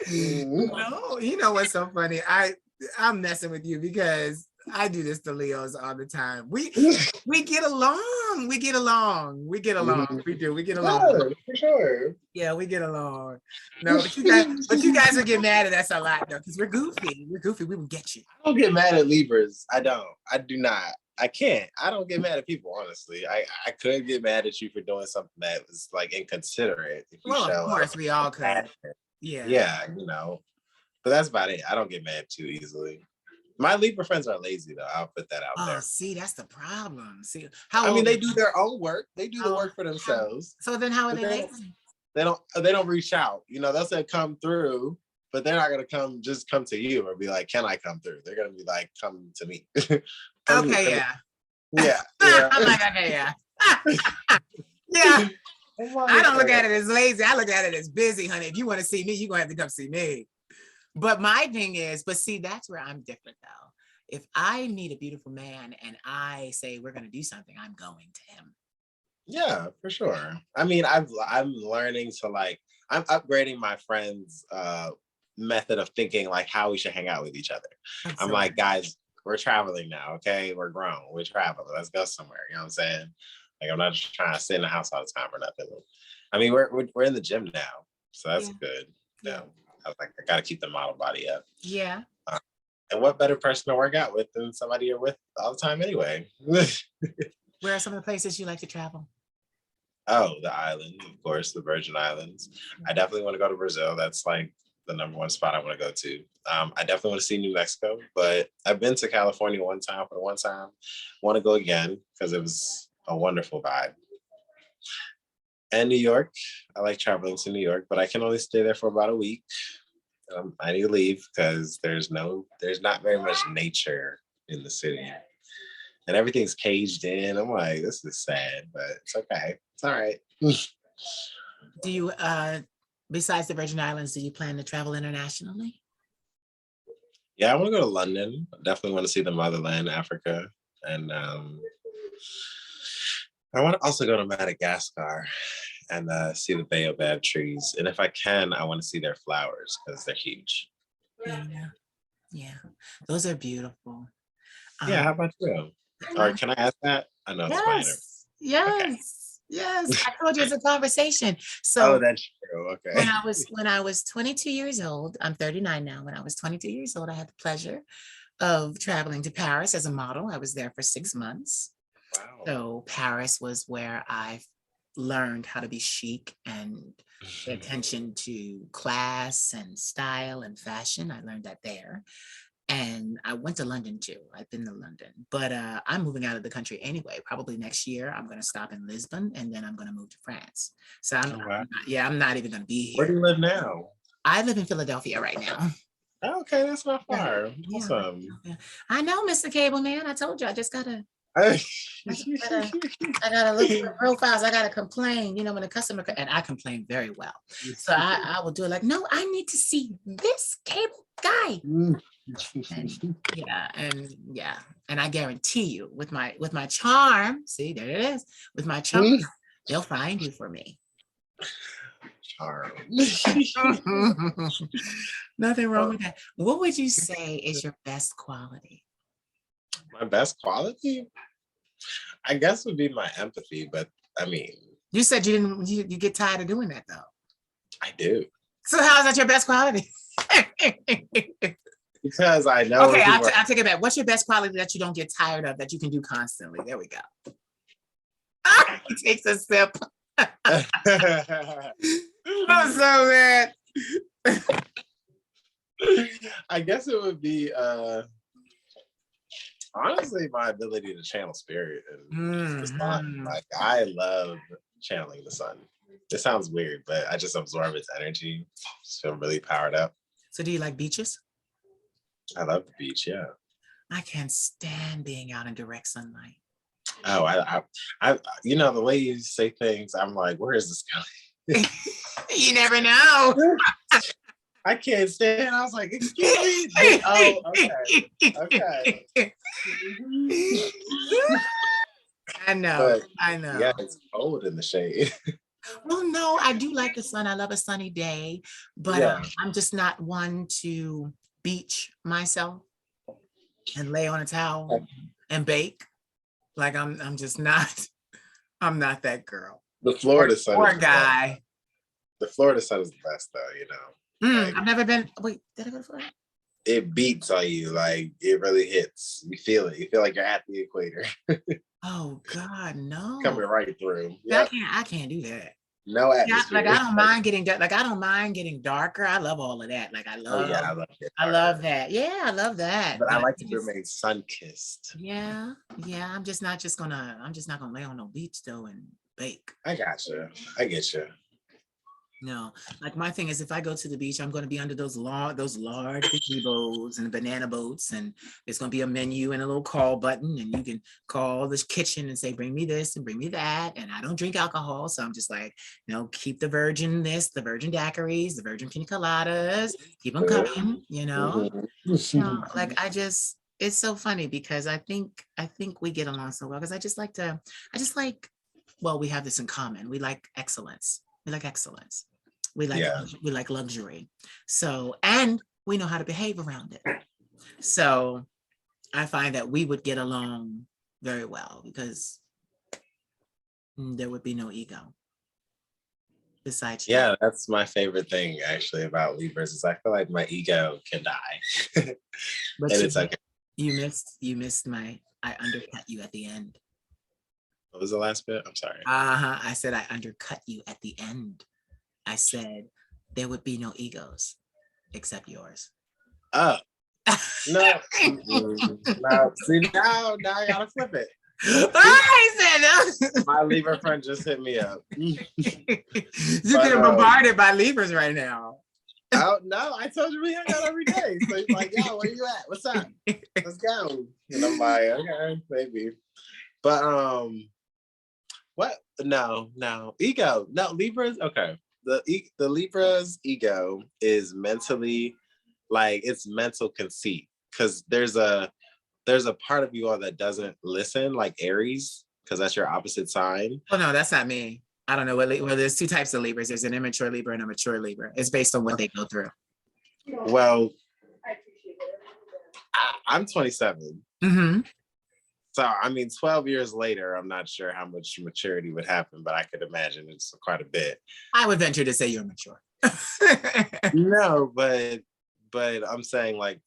No, you know what's so funny? I'm messing with you because I do this to Leos all the time. We get along. We get along. We get along. We do. We get along. Sure, for sure. Yeah, we get along. No, but you guys will get mad at us a lot though, because we're goofy. We're goofy. We will get you. I don't get mad at Libras. I don't. I do not. I can't. I don't get mad at people, honestly. I could get mad at you for doing something that was like inconsiderate if you Well, of show course, up. we all could. Yeah. Yeah, but that's about it. I don't get mad too easily. My Libra friends are lazy though. I'll put that out Oh, there. see, that's the problem. See, how I mean, old? they do their own work. They do the Oh, work for themselves. so then how are But they lazy? they don't reach out. They'll say come through, but they're not gonna come to you or be like, can I come through? They're gonna be like, come to me. Okay, yeah. Yeah. I'm like, okay, yeah. Yeah. I don't look at it as lazy. I look at it as busy, honey. If you want to see me, you're gonna have to come see me. But my thing is, but see, that's where I'm different though. If I meet a beautiful man and I say we're gonna do something, I'm going to him. Yeah, for sure. I mean, I'm learning to I'm upgrading my friends' method of thinking, like how we should hang out with each other. I'm like, guys, we're traveling now, okay? We're grown. We're traveling. Let's go somewhere. You know what I'm saying? Like, I'm not just trying to sit in the house all the time or nothing. I mean, we're in the gym now, so that's good. Yeah. I was like, I got to keep the model body up. Yeah. And what better person to work out with than somebody you're with all the time anyway? Where are some of the places you like to travel? Oh, the island, of course, the Virgin Islands. I definitely want to go to Brazil. That's like the number one spot I want to go to. I definitely want to see New Mexico, but I've been to California one time for the one time. Want to go again because it was a wonderful vibe. And New York, I like traveling to New York, but I can only stay there for about a week. I need to leave because there's not very much nature in the city. And everything's caged in. I'm like, this is sad, but it's okay. It's all right. Do you, besides the Virgin Islands, do you plan to travel internationally? Yeah, I want to go to London. I definitely want to see the motherland, Africa. And I want to also go to Madagascar and see the baobab trees. And if I can, I want to see their flowers because they're huge. Yeah. Yeah. Those are beautiful. Yeah, how about you? Or can I ask that? I know it's minor. Yes. Yes. I told you it's a conversation. Oh, So that's true. Okay. when I was 22 years old, I'm 39 now. When I was 22 years old, I had the pleasure of traveling to Paris as a model. I was there for 6 months. Wow. So Paris was where I learned how to be chic and pay attention to class and style and fashion. I learned that there. And I went to London too. I've been to London, but I'm moving out of the country anyway. Probably next year, I'm going to stop in Lisbon and then I'm going to move to France. So I'm not even going to be Where do here. you live now? I live in Philadelphia right now. Okay, that's not far. Yeah. Awesome. Yeah. I know, Mr. Cable Man. I told you, I just gotta I look for profiles. I gotta complain, when a customer, and I complain very well. So I will do it like, no, I need to see this cable guy. And I guarantee you with my charm, see, there it is. With my charm, they'll find you for me. Charm. Nothing wrong with that. What would you say is your best quality? My best quality? I guess would be my empathy, but I mean. You said you get tired of doing that though. I do. So how is that your best quality? Because I know. Okay, I'll take it back. What's your best quality that you don't get tired of, that you can do constantly? There we go. He takes a sip. I'm so mad. I guess it would be honestly my ability to channel spirit and the sun. Like I love channeling the sun. It sounds weird, but I just absorb its energy. Just feel really powered up. So do you like beaches? I love the beach, yeah. I can't stand being out in direct sunlight. Oh, I the way you say things, I'm like, where is this going? You never know. I can't stand. I was like, excuse me. Oh, okay. I know. Yeah, it's cold in the shade. Well, no, I do like the sun. I love a sunny day, but I'm just not one to beach myself and lay on a towel and bake. Like I'm just not. I'm not that girl. The Florida sun. Poor guy. The Florida sun is the best, though. I've never been. Wait, did I go to Florida? it beats on you. Like it really hits. You feel it. You feel like you're at the equator. Oh God, no. Coming right through. I Yep. can't do that. No Yeah, like atmosphere. I don't mind getting like I don't mind getting darker. I love all of that. Like Oh yeah, I love it. I love that. Yeah, I love that. But I But like to remain sun kissed. yeah, yeah. I'm just not gonna lay on no beach though and bake. I got you. I get you. No, like my thing is if I go to the beach, I'm going to be under those large gazebos and banana boats, and there's going to be a menu and a little call button, and you can call the kitchen and say, bring me this and bring me that. And I don't drink alcohol, so I'm just like, keep the virgin this, the virgin daiquiris, the virgin pina coladas, keep them coming, like it's so funny because I think we get along so well because well, we have this in common. We like excellence. We like excellence. We like luxury. So, and we know how to behave around it. So I find that we would get along very well because there would be no ego. Besides you. Yeah, that's my favorite thing actually about Libras is I feel like my ego can die. But and it's okay. You missed my I undercut you at the end. What was the last bit? I'm sorry. I said I undercut you at the end. I said there would be no egos except yours. Oh. No. No. See, now I gotta flip it. I said no. My Libra friend just hit me up. You're getting bombarded by Libras right now. Oh no, I told you we hang out every day. So he's like, yo, where you at? What's up? Let's go. And I'm like, okay, maybe. But what? No, ego. No, Libras, okay. The Libra's ego is mentally, like it's mental conceit. Because there's a part of you all that doesn't listen, like Aries, because that's your opposite sign. Oh no, that's not me. I don't know well, there's two types of Libras. There's an immature Libra and a mature Libra. It's based on what they go through. Well, I'm 27. Mm-hmm. So, I mean, 12 years later, I'm not sure how much maturity would happen, but I could imagine it's quite a bit. I would venture to say you're mature. No, but I'm saying like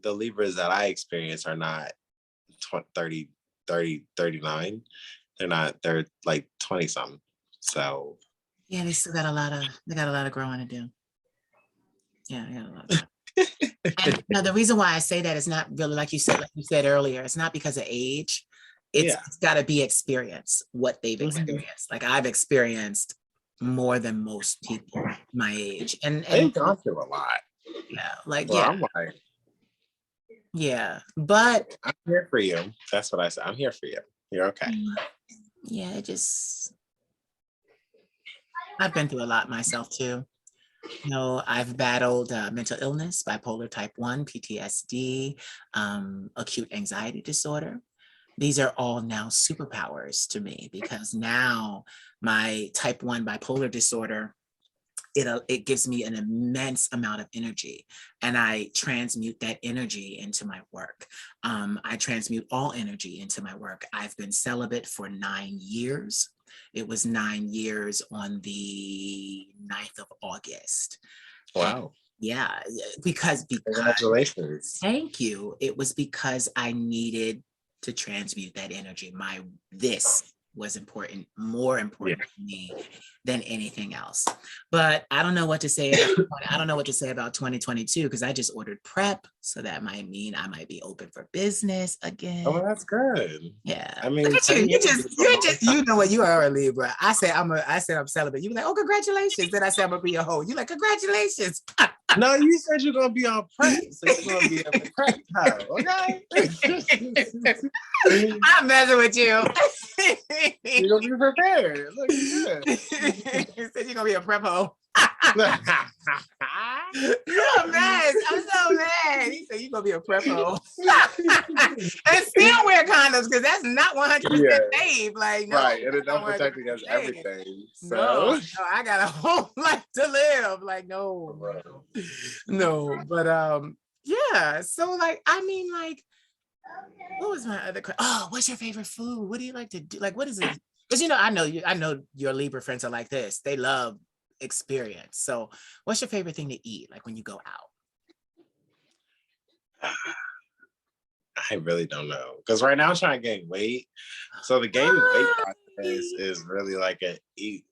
the Libras that I experience are not 30, 39. They're like 20 something. So. Yeah, they got a lot of growing to do. Yeah, they got a lot of and the reason why I say that is not really like you said earlier. It's not because of age. It's got to be experience, what they've experienced. Like I've experienced more than most people my age, and they've gone through a lot. Yeah, I'm like, yeah, but I'm here for you. That's what I said. I'm here for you. You're okay. Yeah, I've been through a lot myself too. I've battled mental illness, bipolar type 1, PTSD, acute anxiety disorder. These are all now superpowers to me because now my type 1 bipolar disorder, it gives me an immense amount of energy, and I transmute that energy into my work. I transmute all energy into my work. I've been celibate for 9 years. It was 9 years on the 9th of August. Wow. Yeah, because congratulations. Thank you. It was because I needed to transmute that energy. This was more important to me than anything else. But I don't know what to say. I don't know what to say about 2022 because I just ordered prep, so that might mean I might be open for business again. Oh, that's good. Yeah. I mean, look at you. You know what, you are a Libra. I said I'm celibate. You were like, oh, congratulations. Then I said I'm gonna be a hoe. You like, congratulations. No, you said you're gonna be on prep, so you're gonna be a prep hoe, okay? I'm messing with you. You're gonna be prepared. Look, you good. You said you're gonna be a prep hoe. You're a mess. I'm so mad. He said you're gonna be a prep hoe. And still wear condoms because that's not 100% safe. Like, no, right, and it don't protect against everything. So no, I got a whole life to live. Like, no. But yeah. So like, I mean, like, what was my other question? Oh, what's your favorite food? What do you like to do? Like, what is it? Because I know your Libra friends are like this. They love experience. So what's your favorite thing to eat, like when you go out? I really don't know. Because right now I'm trying to gain weight. So the gaining weight process is really like a eat,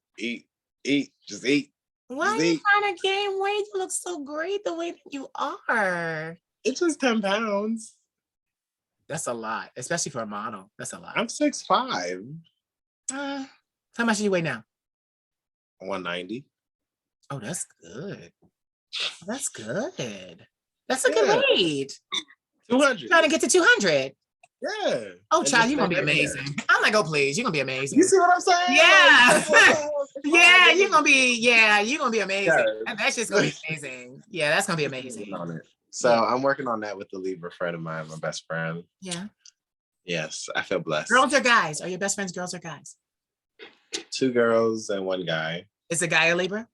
just eat. Why Just are you eat. trying to gain weight? You look so great the way that you are. It's just 10 pounds. That's a lot, especially for a model. That's a lot. I'm 6'5". How much do you weigh now? 190. Oh, that's good. That's good. That's a good Yeah. weight. 200. Trying to get to 200. Yeah. Oh, And child, just you're gonna stay be right there. amazing. I'm like, oh, please, you're gonna be amazing. You see what I'm saying? Yeah. Like, Yeah, you're gonna be amazing. Yeah. That's just gonna be amazing. Yeah, that's gonna be amazing. On it. So I'm working on that with the Libra friend of mine, my best friend. Yeah. Yes, I feel blessed. Girls or guys? Are your best friends girls or guys? 2 girls and 1 guy. Is the guy a Libra?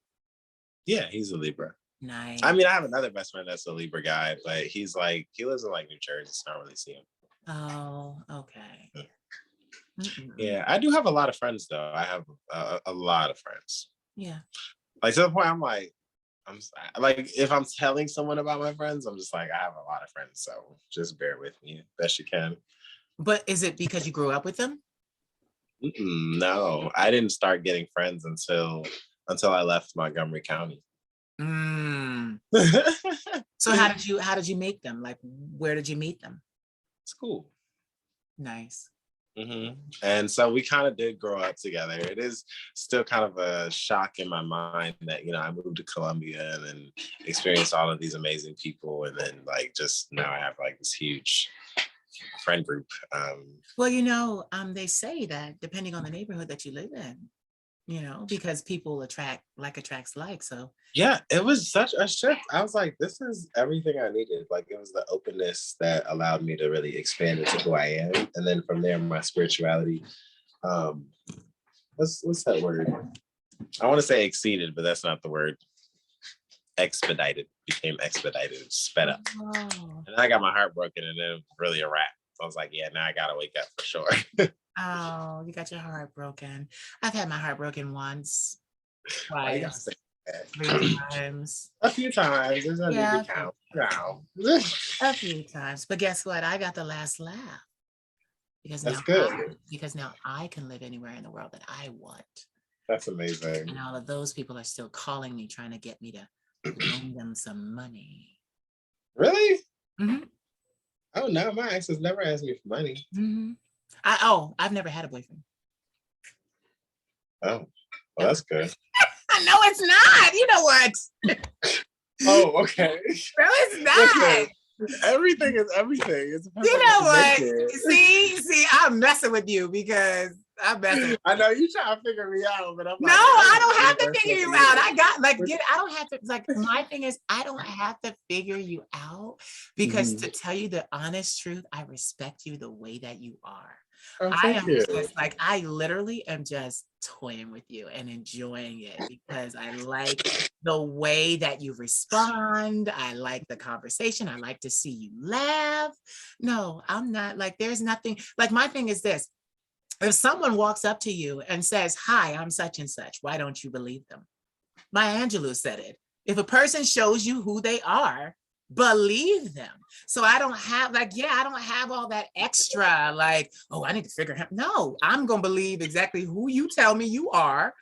Yeah, he's a Libra. Nice. I mean, I have another best friend that's a Libra guy, but he lives in like New Jersey, so I don't really see him. Oh, okay. Yeah, I do have a lot of friends though. I have a lot of friends. Yeah. Like to the point I'm like, if I'm telling someone about my friends, I'm just like, I have a lot of friends, so just bear with me best you can. But is it because you grew up with them? No, I didn't start getting friends until I left Montgomery County. So how did you make them? Like, where did you meet them? School. Nice. And so we kind of did grow up together. It is still kind of a shock in my mind that, I moved to Columbia and then experienced all of these amazing people. And then like, just now I have like this huge friend group. Well, they say that depending on the neighborhood that you live in, because people attracts like, so. Yeah, it was such a shift. I was like, this is everything I needed. Like, it was the openness that allowed me to really expand into who I am. And then from there, my spirituality, what's that word? I want to say exceeded, but that's not the word. Became expedited, sped up. Oh. And then I got my heart broken and then really a wrap. So I was like, yeah, now I got to wake up for sure. Oh, you got your heart broken. I've had my heart broken once, twice, 3 times. A few times. There's no need to count. No. A few times. But guess what? I got the last laugh. Because that's good. Because now I can live anywhere in the world that I want. That's amazing. And all of those people are still calling me, trying to get me to loan them some money. Really? Oh no, my ex has never asked me for money. I've never had a boyfriend. Oh, well, that's good. No, it's not. You know what? Oh, okay. No, it's not. Everything is everything. It's you know what? See, I'm messing with you because I'm messing. I know you trying to figure me out, but I'm no, I don't have to figure you out. I don't have to. Like, my thing is, I don't have to figure you out because to tell you the honest truth, I respect you the way that you are. Oh, I literally am just toying with you and enjoying it because I like the way that you respond. I like the conversation. I like to see you laugh. No, I'm not like, there's nothing like, my thing is this. If someone walks up to you and says, hi, I'm such and such, why don't you believe them? Maya Angelou said it. If a person shows you who they are, believe them. So I don't have I don't have all that extra like, oh, I need to figure him. No, I'm going to believe exactly who you tell me you are.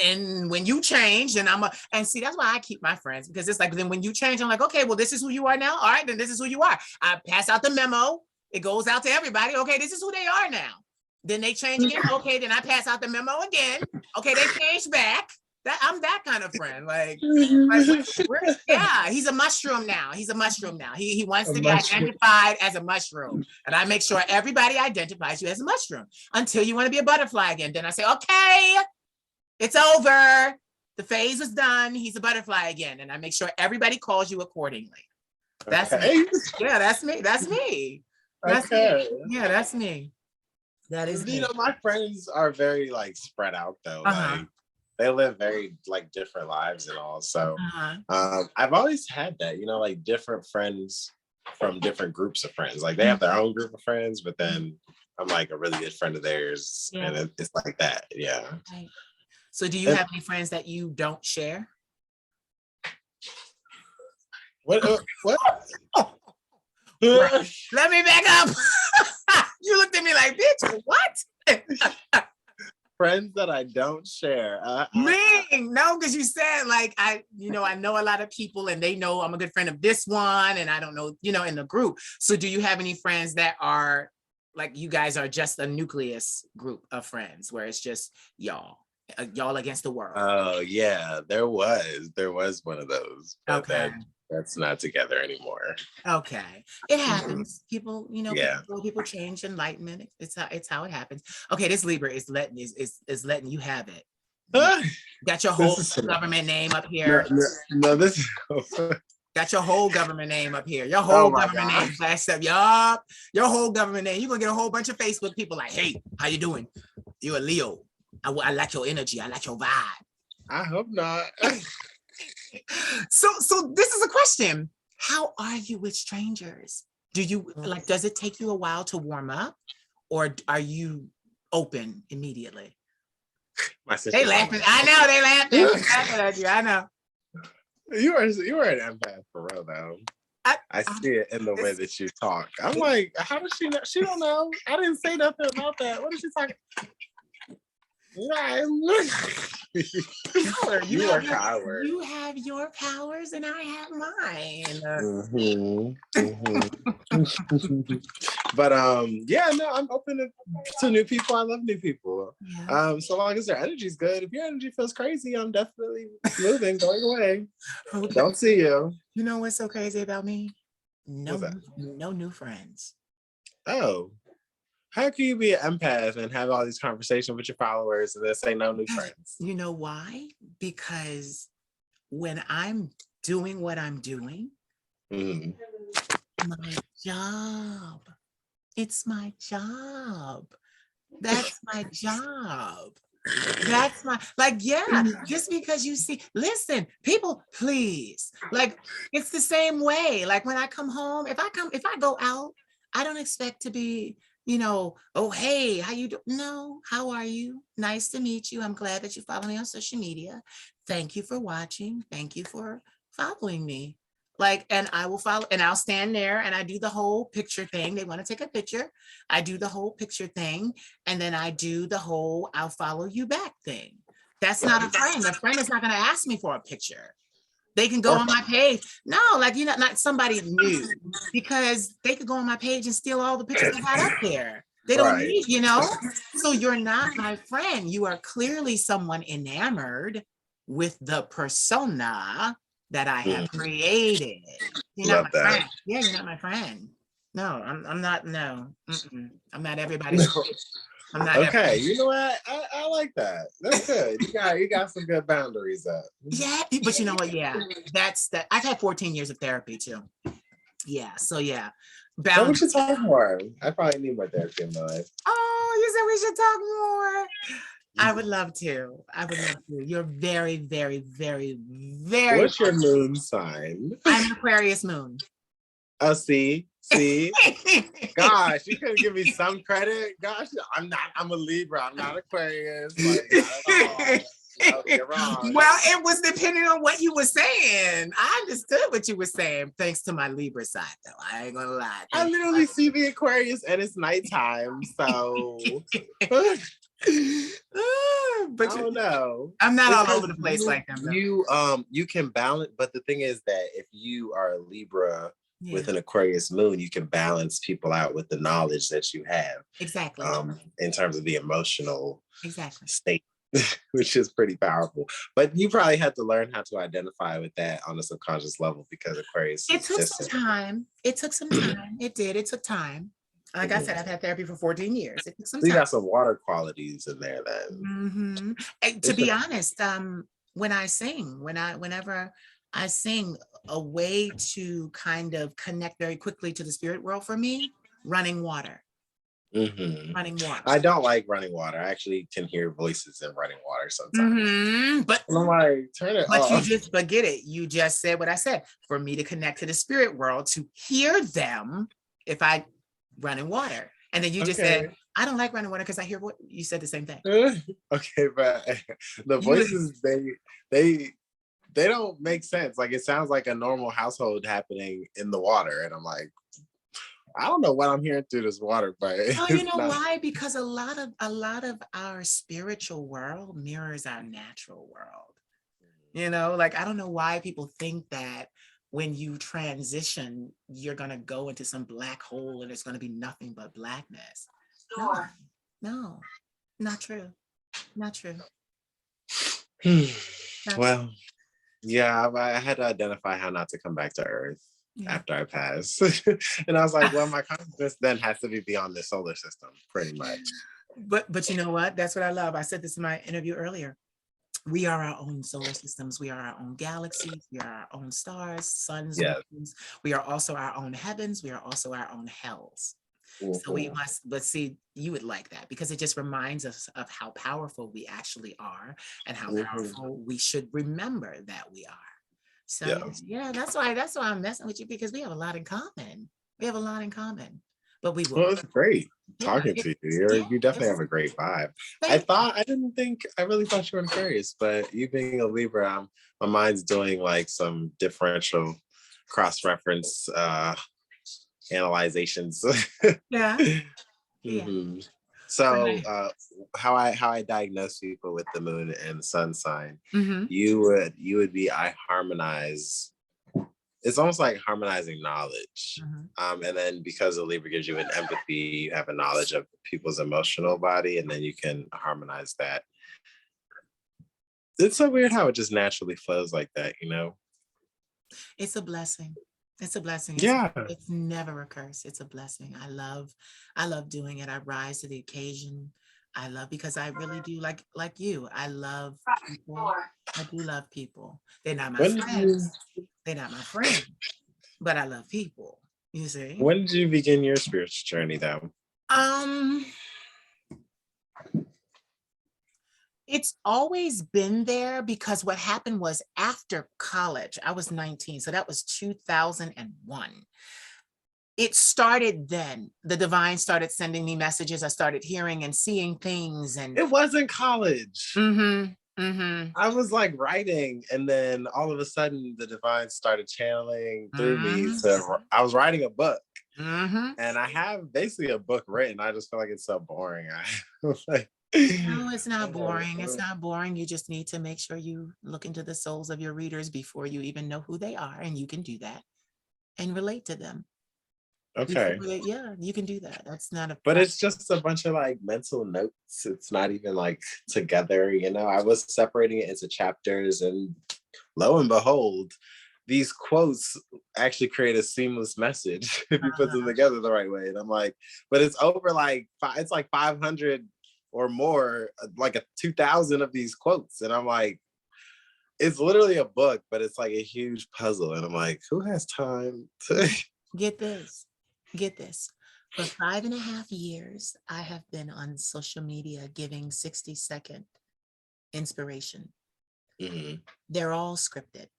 And when you change, then and see, that's why I keep my friends, because it's like, then when you change, I'm like, okay, well, this is who you are now. All right, then this is who you are. I pass out the memo. It goes out to everybody. Okay, this is who they are now. Then they change again. Okay, then I pass out the memo again. Okay, they change back. I'm that kind of friend. Yeah, he's a mushroom now. He wants to be identified as a mushroom. And I make sure everybody identifies you as a mushroom until you want to be a butterfly again. Then I say, okay, it's over. The phase is done. He's a butterfly again. And I make sure everybody calls you accordingly. That's me. Yeah, that's me. That's me. That's me. Yeah, that's me. That is me. My friends are very spread out though. They live very different lives and all. So I've always had that, different friends from different groups of friends. Like they have their own group of friends, but then I'm a really good friend of theirs. Yeah. And it's like that. Yeah. Right. So do you have any friends that you don't share? What? Right. Let me back up. You looked at me like, bitch, what? Friends that I don't share. No, because you said like I know a lot of people and they know I'm a good friend of this one, and I don't know, in the group. So do you have any friends that are like you guys are just a nucleus group of friends where it's just y'all against the world? Oh yeah, there was one of those, but Okay. that's not together anymore. Okay. It happens. People, Yeah. people change. Enlightenment. It's how it happens. Okay, this Libra is letting you have it. Got your whole government name up here. No, this Got your whole government name up here. Your Oh whole my government God. name flashed up. Yup. Your whole government name. You're gonna get a whole bunch of Facebook people like, hey, how you doing? You a Leo. I like your energy. I like your vibe. I hope not. So this is a question. How are you with strangers? Does it take you a while to warm up, or are you open immediately? My sister. They laughing. I know they laughing at you. I know. You are an empath for real though. I see it in the way that you talk. I'm like, how does she know? She don't know. I didn't say nothing about that. What is she talking? You are a coward. You have your powers and I have mine. But yeah, no, I'm open to new people. I love new people. Yeah. So long as their energy's good. If your energy feels crazy, I'm definitely moving, going away. Okay. Don't see you. You know what's so crazy about me? No What's that? No new friends. Oh. How can you be an empath and have all these conversations with your followers and then say no new friends? You know why? Because when I'm doing what I'm doing, my job. It's my job. That's my job. That's my, just because you see, listen, people, please, it's the same way. Like when I come home, if I go out, I don't expect to be, oh, hey, how you doing? No, how are you? Nice to meet you. I'm glad that you follow me on social media. Thank you for watching. Thank you for following me. And I will follow, and I'll stand there and I do the whole picture thing. They want to take a picture. I do the whole picture thing. And then I do the whole I'll follow you back thing. That's not a friend. A friend is not going to ask me for a picture. They can go on my page. No, not somebody new, because they could go on my page and steal all the pictures I got up there. They don't need, So you're not my friend. You are clearly someone enamored with the persona that I have created. You're not my friend. Yeah, you're not my friend. No, I'm not. No, I'm not everybody's. I'm not. Okay, you know what? I like that. That's good. You got some good boundaries up. Yeah, but you know what? Yeah, that's that. I've had 14 years of therapy too. Yeah, so yeah. What would you talk more? I probably need more therapy in my life. Oh, you said we should talk more. I would love to. You're very, very, very, very. What's your moon sign? I'm an Aquarius moon. Oh, see? Gosh, you couldn't give me some credit. Gosh, I'm a Libra. I'm not Aquarius. No, you're wrong. Well, it was depending on what you were saying. I understood what you were saying, thanks to my Libra side, though. I ain't gonna lie. I literally see the Aquarius and it's nighttime, so. But I don't know. I'm not all over the place like them. You can balance, but the thing is that if you are a Libra with an Aquarius moon, you can balance people out with the knowledge that you have. Exactly. In terms of the emotional state, which is pretty powerful. But you probably had to learn how to identify with that on a subconscious level, because Aquarius. It took some time. It did. It took time. Like I said, I've had therapy for 14 years. It took some time. You got some water qualities in there then. And to be honest, when I sing, whenever I sing, a way to kind of connect very quickly to the spirit world for me, running water. Running water. I don't like running water. I actually can hear voices in running water sometimes. But I'm like, turn it off. But get it. You just said what I said. For me to connect to the spirit world, to hear them, if I run in water. And then you just said, I don't like running water because I hear what you said the same thing. Okay, but the voices, they don't make sense. Like, it sounds like a normal household happening in the water. And I'm like, I don't know what I'm hearing through this water, but Oh, you it's know not. why? Because a lot of our spiritual world mirrors our natural world. You know, like I don't know why people think that when you transition, you're gonna go into some black hole and it's gonna be nothing but blackness. No, Sure. no, not true. Not true. Not true. Well, yeah, I had to identify how not to come back to Earth Yeah. after I pass. And I was like, well, my consciousness then has to be beyond the solar system, pretty much. But you know what? That's what I love. I said this in my interview earlier. We are our own solar systems. We are our own galaxies. We are our own stars, suns, Yeah. moons. We are also our own heavens. We are also our own hells. So we must, but see, you would like that because it just reminds us of how powerful we actually are and how powerful we should remember that we are. So Yeah. yeah, that's why I'm messing with you because we have a lot in common. We have a lot in common, but we will. Well, it's great Yeah, talking to you. You definitely have a great vibe. I really thought you were Aquarius, but you being a Libra, my mind's doing like some differential cross-reference analyzations. Yeah. Yeah. Mhm. So how I diagnose people with the moon and sun sign, Mm-hmm. you would be I harmonize. It's almost like harmonizing knowledge. Mm-hmm. And then because the Libra gives you an empathy, you have a knowledge of people's emotional body, and then you can harmonize that. It's so weird how it just naturally flows like that, you know? It's a blessing. It's a blessing. Yeah. It's never a curse. It's a blessing. I love doing it. I rise to the occasion. I love because I really do like you. I love people. I do love people. They're not my When did you friends. They're not my friends, but I love people. You see? when did you begin your spiritual journey though? It's always been there because what happened was after college, I was 19, so that was 2001. It started then. The divine started sending me messages. I started hearing and seeing things, and It wasn't college. Mm-hmm. I was like writing, and then all of a sudden the divine started channeling through me. So I was writing a book, and I have basically a book written. I just feel like it's so boring. No, it's not boring. It's not boring. You just need to make sure you look into the souls of your readers before you even know who they are, and you can do that and relate to them. Okay. Yeah, you can do that. That's not a But it's just a bunch of like mental notes. It's not even like together, you know. I was separating it into chapters, and lo and behold, these quotes actually create a seamless message if you put them together the right way. And I'm like, but it's over like it's like 500 or more, like 2,000 of these quotes, and I'm like, it's literally a book, but it's like a huge puzzle, and I'm like, who has time to Get this. For 5.5 years, I have been on social media giving 60-second inspiration. They're all scripted.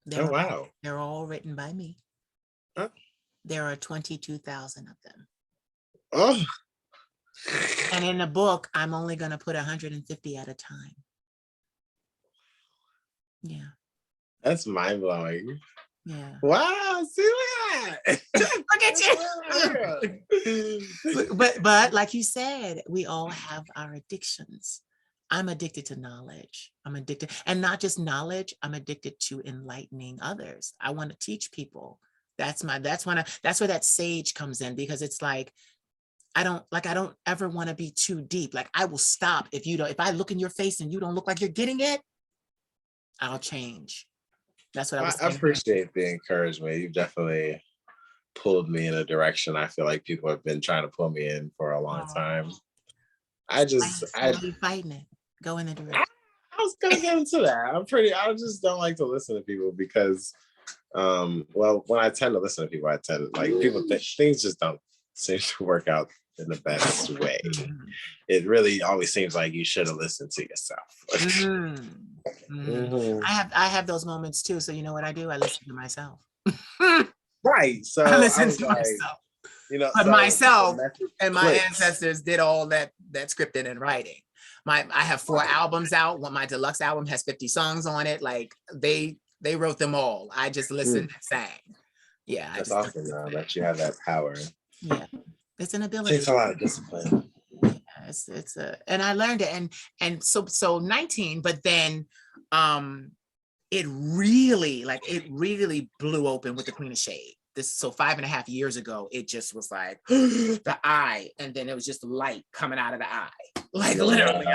They're all written by me. There are 22,000 of them. Oh. And in the book, I'm only going to put 150 at a time. Yeah. That's mind-blowing. Yeah. Wow, see that. Look at you. But like you said, we all have our addictions. I'm addicted to knowledge. I'm addicted, and not just knowledge, I'm addicted to enlightening others. I want to teach people. That's where that sage comes in, because it's like, I don't ever want to be too deep. Like, I will stop if I look in your face and you don't look like you're getting it, I'll change. That's what I was saying. I appreciate the encouragement. You've definitely pulled me in a direction I feel like people have been trying to pull me in for a long time. I be fighting it. Go in the direction. I was gonna get into that. I just don't like to listen to people because well, when I tend to listen to people, people think things just don't seem to work out in the best way. It really always seems like you should have listened to yourself. I have those moments too. So you know what I do? I listen to myself. Right. So I listen to myself. You know, but myself and my ancestors did all that scripted and writing. I have 4 albums out. My deluxe album has 50 songs on it. Like they wrote them all. I just listened and sang. Yeah, I That's just don't awesome do though it. that you have that power. Yeah, it's an ability. Takes a lot of discipline. Yeah, it's a, and I learned it, and so 19, but then it really blew open with the Queen of Shade. This, so 5.5 years ago, it just was like the eye, and then it was just light coming out of the eye. Like literally,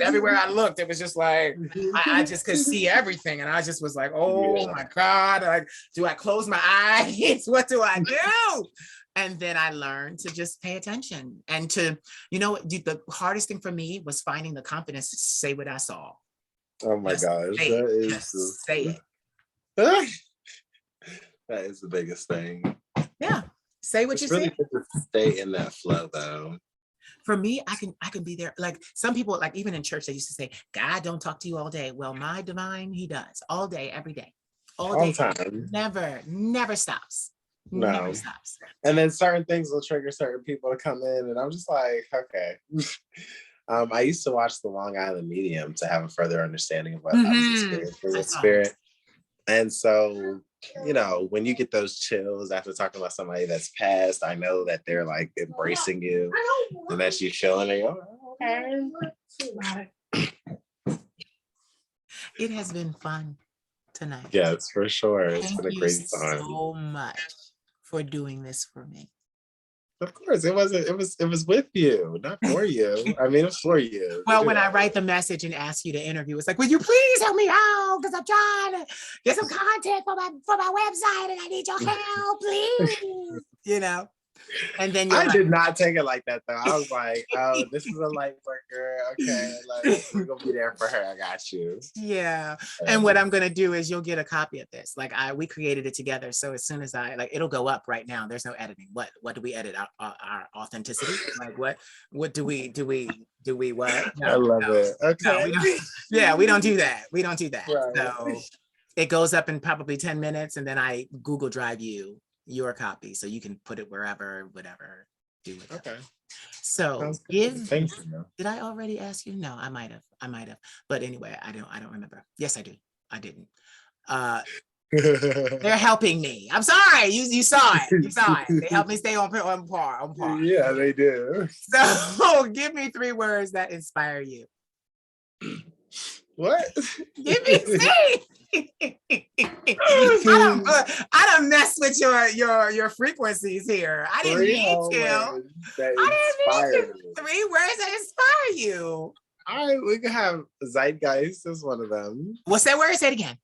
everywhere I looked, it was just like I just could see everything, and I just was like, oh my God, like, do I close my eyes? What do I do? And then I learned to just pay attention, and to, the hardest thing for me was finding the confidence to say what I saw. Oh my gosh, that is just say it. That is the biggest thing. Yeah, say what it's you really see. good to stay in that flow though. For me, I can be there. Like some people, like even in church, they used to say, God don't talk to you all day. Well, my divine, he does all day, every day, all day, time. Never stops. No. Never stops. And then certain things will trigger certain people to come in, and I'm just like, okay. I used to watch the Long Island Medium to have a further understanding of what I was experiencing with spirit. And so, when you get those chills after talking about somebody that's passed, I know that they're like embracing you and that you're feeling it. Okay. It has been fun tonight. Yes, for sure. It's Thank been a you great time. so much for doing this for me. Of course, it was with you, not for you. I mean, it's for you. Well, when I write the message and ask you to interview, it's like, will you please help me out? Because I'm trying to get some content for my website and I need your help, please. And then I did not take it like that though. I was like, oh, this is a light worker. Okay, like we're gonna be there for her. I got you. Yeah. And what I'm gonna do is you'll get a copy of this. Like we created it together. So as soon as it'll go up right now. There's no editing. What do we edit? Our authenticity? Like what do we what? No, I love it. Okay. No, we don't, we don't do that. We don't do that. Right. So it goes up in probably 10 minutes and then I Google Drive you your copy so you can put it wherever, whatever, do it. Okay. So thank you. Did I already ask you? No, I might have. But anyway, I don't remember. Yes, I do. I didn't. They're helping me. I'm sorry. You saw it. You saw it. They helped me stay on par. Yeah, they do. So give me 3 words that inspire you. What? Give me 3. I don't mess with your frequencies here. I didn't need to. I didn't need 3 words that inspire you. All right, we can have zeitgeist as one of them. What's that word? Say it again.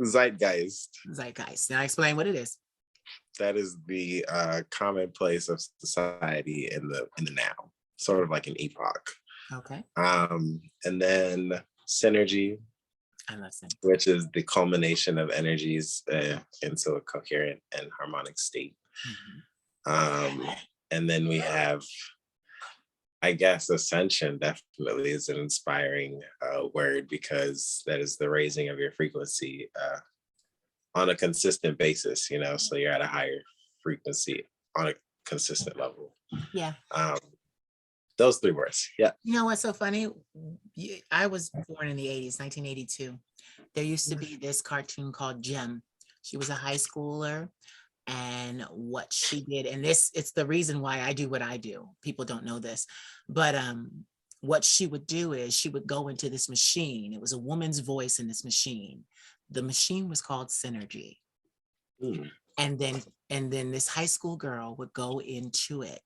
Zeitgeist. Zeitgeist. Now explain what it is. That is the commonplace of society in the now, sort of like an epoch. Okay. And then synergy. I love synergy. Which is the culmination of energies into a coherent and harmonic state. Mm-hmm. And then we have, I guess, ascension definitely is an inspiring word because that is the raising of your frequency on a consistent basis, so you're at a higher frequency on a consistent level. Yeah. Those 3 words. Yeah. You know what's so funny? I was born in the 80s, 1982. There used to be this cartoon called Jem. She was a high schooler. And what she did, and it's the reason why I do what I do. People don't know this. But what she would do is she would go into this machine. It was a woman's voice in this machine. The machine was called Synergy. Mm. And then this high school girl would go into it.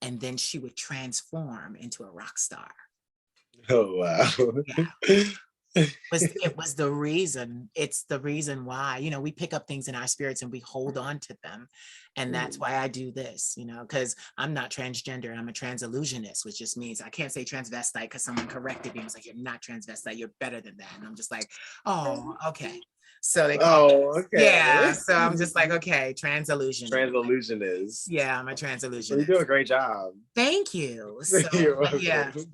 And then she would transform into a rock star. Oh, wow. Yeah. It was the reason. It's the reason why, we pick up things in our spirits and we hold on to them. And that's why I do this, because I'm not transgender. I'm a transillusionist, which just means I can't say transvestite because someone corrected me and was like, you're not transvestite, you're better than that. And I'm just like, oh, okay. So they okay. Yeah. So I'm just like, okay, transillusionist. Transillusionist. Yeah, I'm a transillusionist. You do a great job. Thank you.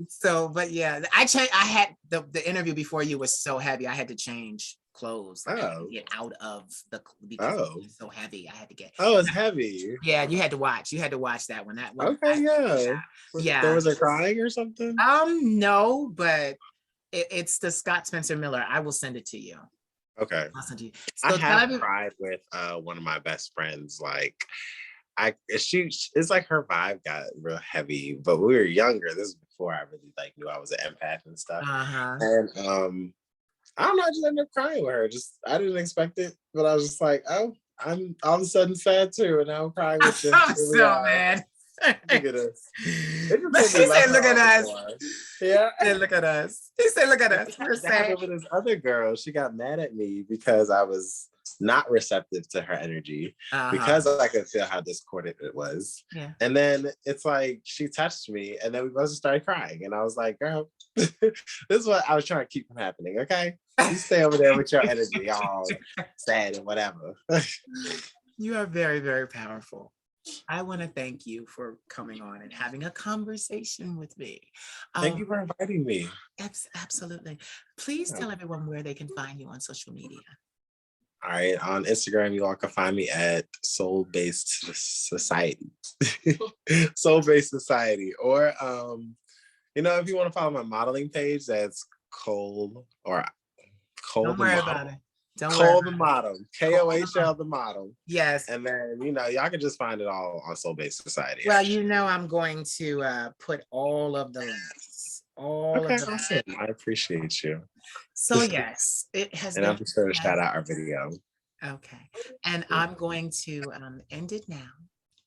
So, but yeah, I had the interview before you was so heavy. I had to change clothes. I had to get out of because it was so heavy. I had to get. Oh, it's heavy. Yeah, you had to watch. You had to watch that one. That one. Okay, yeah. There was a crying or something? No, but it's the Scott Spencer Miller. I will send it to you. Okay. Listen to you. I So tell have me. cried with one of my best friends. Like it's like her vibe got real heavy, but we were younger. This is before I really like knew I was an empath and stuff. Uh-huh. And I don't know, I just ended up crying with her. Just I didn't expect it, but I was just like, oh, I'm all of a sudden sad too, and now I'm crying with you. I'm Here we so are. mad. Look at us. It just But made me he love said, her look at all the us. more. Yeah. He said, look at us. He said, look at us. We're That sad. happened with this other girl. She got mad at me because I was not receptive to her energy, because I could feel how discordant it was. Yeah. And then it's like she touched me, and then we both started crying. And I was like, girl, this is what I was trying to keep from happening. Okay. You stay over there with your energy, all sad and whatever. You are very, very powerful. I want to thank you for coming on and having a conversation with me. Thank you for inviting me. Absolutely. Please tell everyone where they can find you on social media. All right. On Instagram, you all can find me at Soul Based Society. Soul Based Society. Or if you want to follow my modeling page, that's Kohl or Kohl Don't the worry Model. about it. Don't Kohl worry. the Model. KOHL the Model. Yes. And then, y'all can just find it all on Soul Based Society. Well, I'm going to put all of the links. Okay, awesome. I appreciate you. So yes, it has and been. I'm just going to shout out our video. Okay. And I'm going to end it now.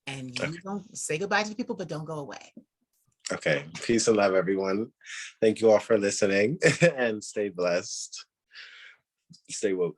And you don't say goodbye to the people, but don't go away. Okay. Peace and love, everyone. Thank you all for listening and stay blessed. Stay woke.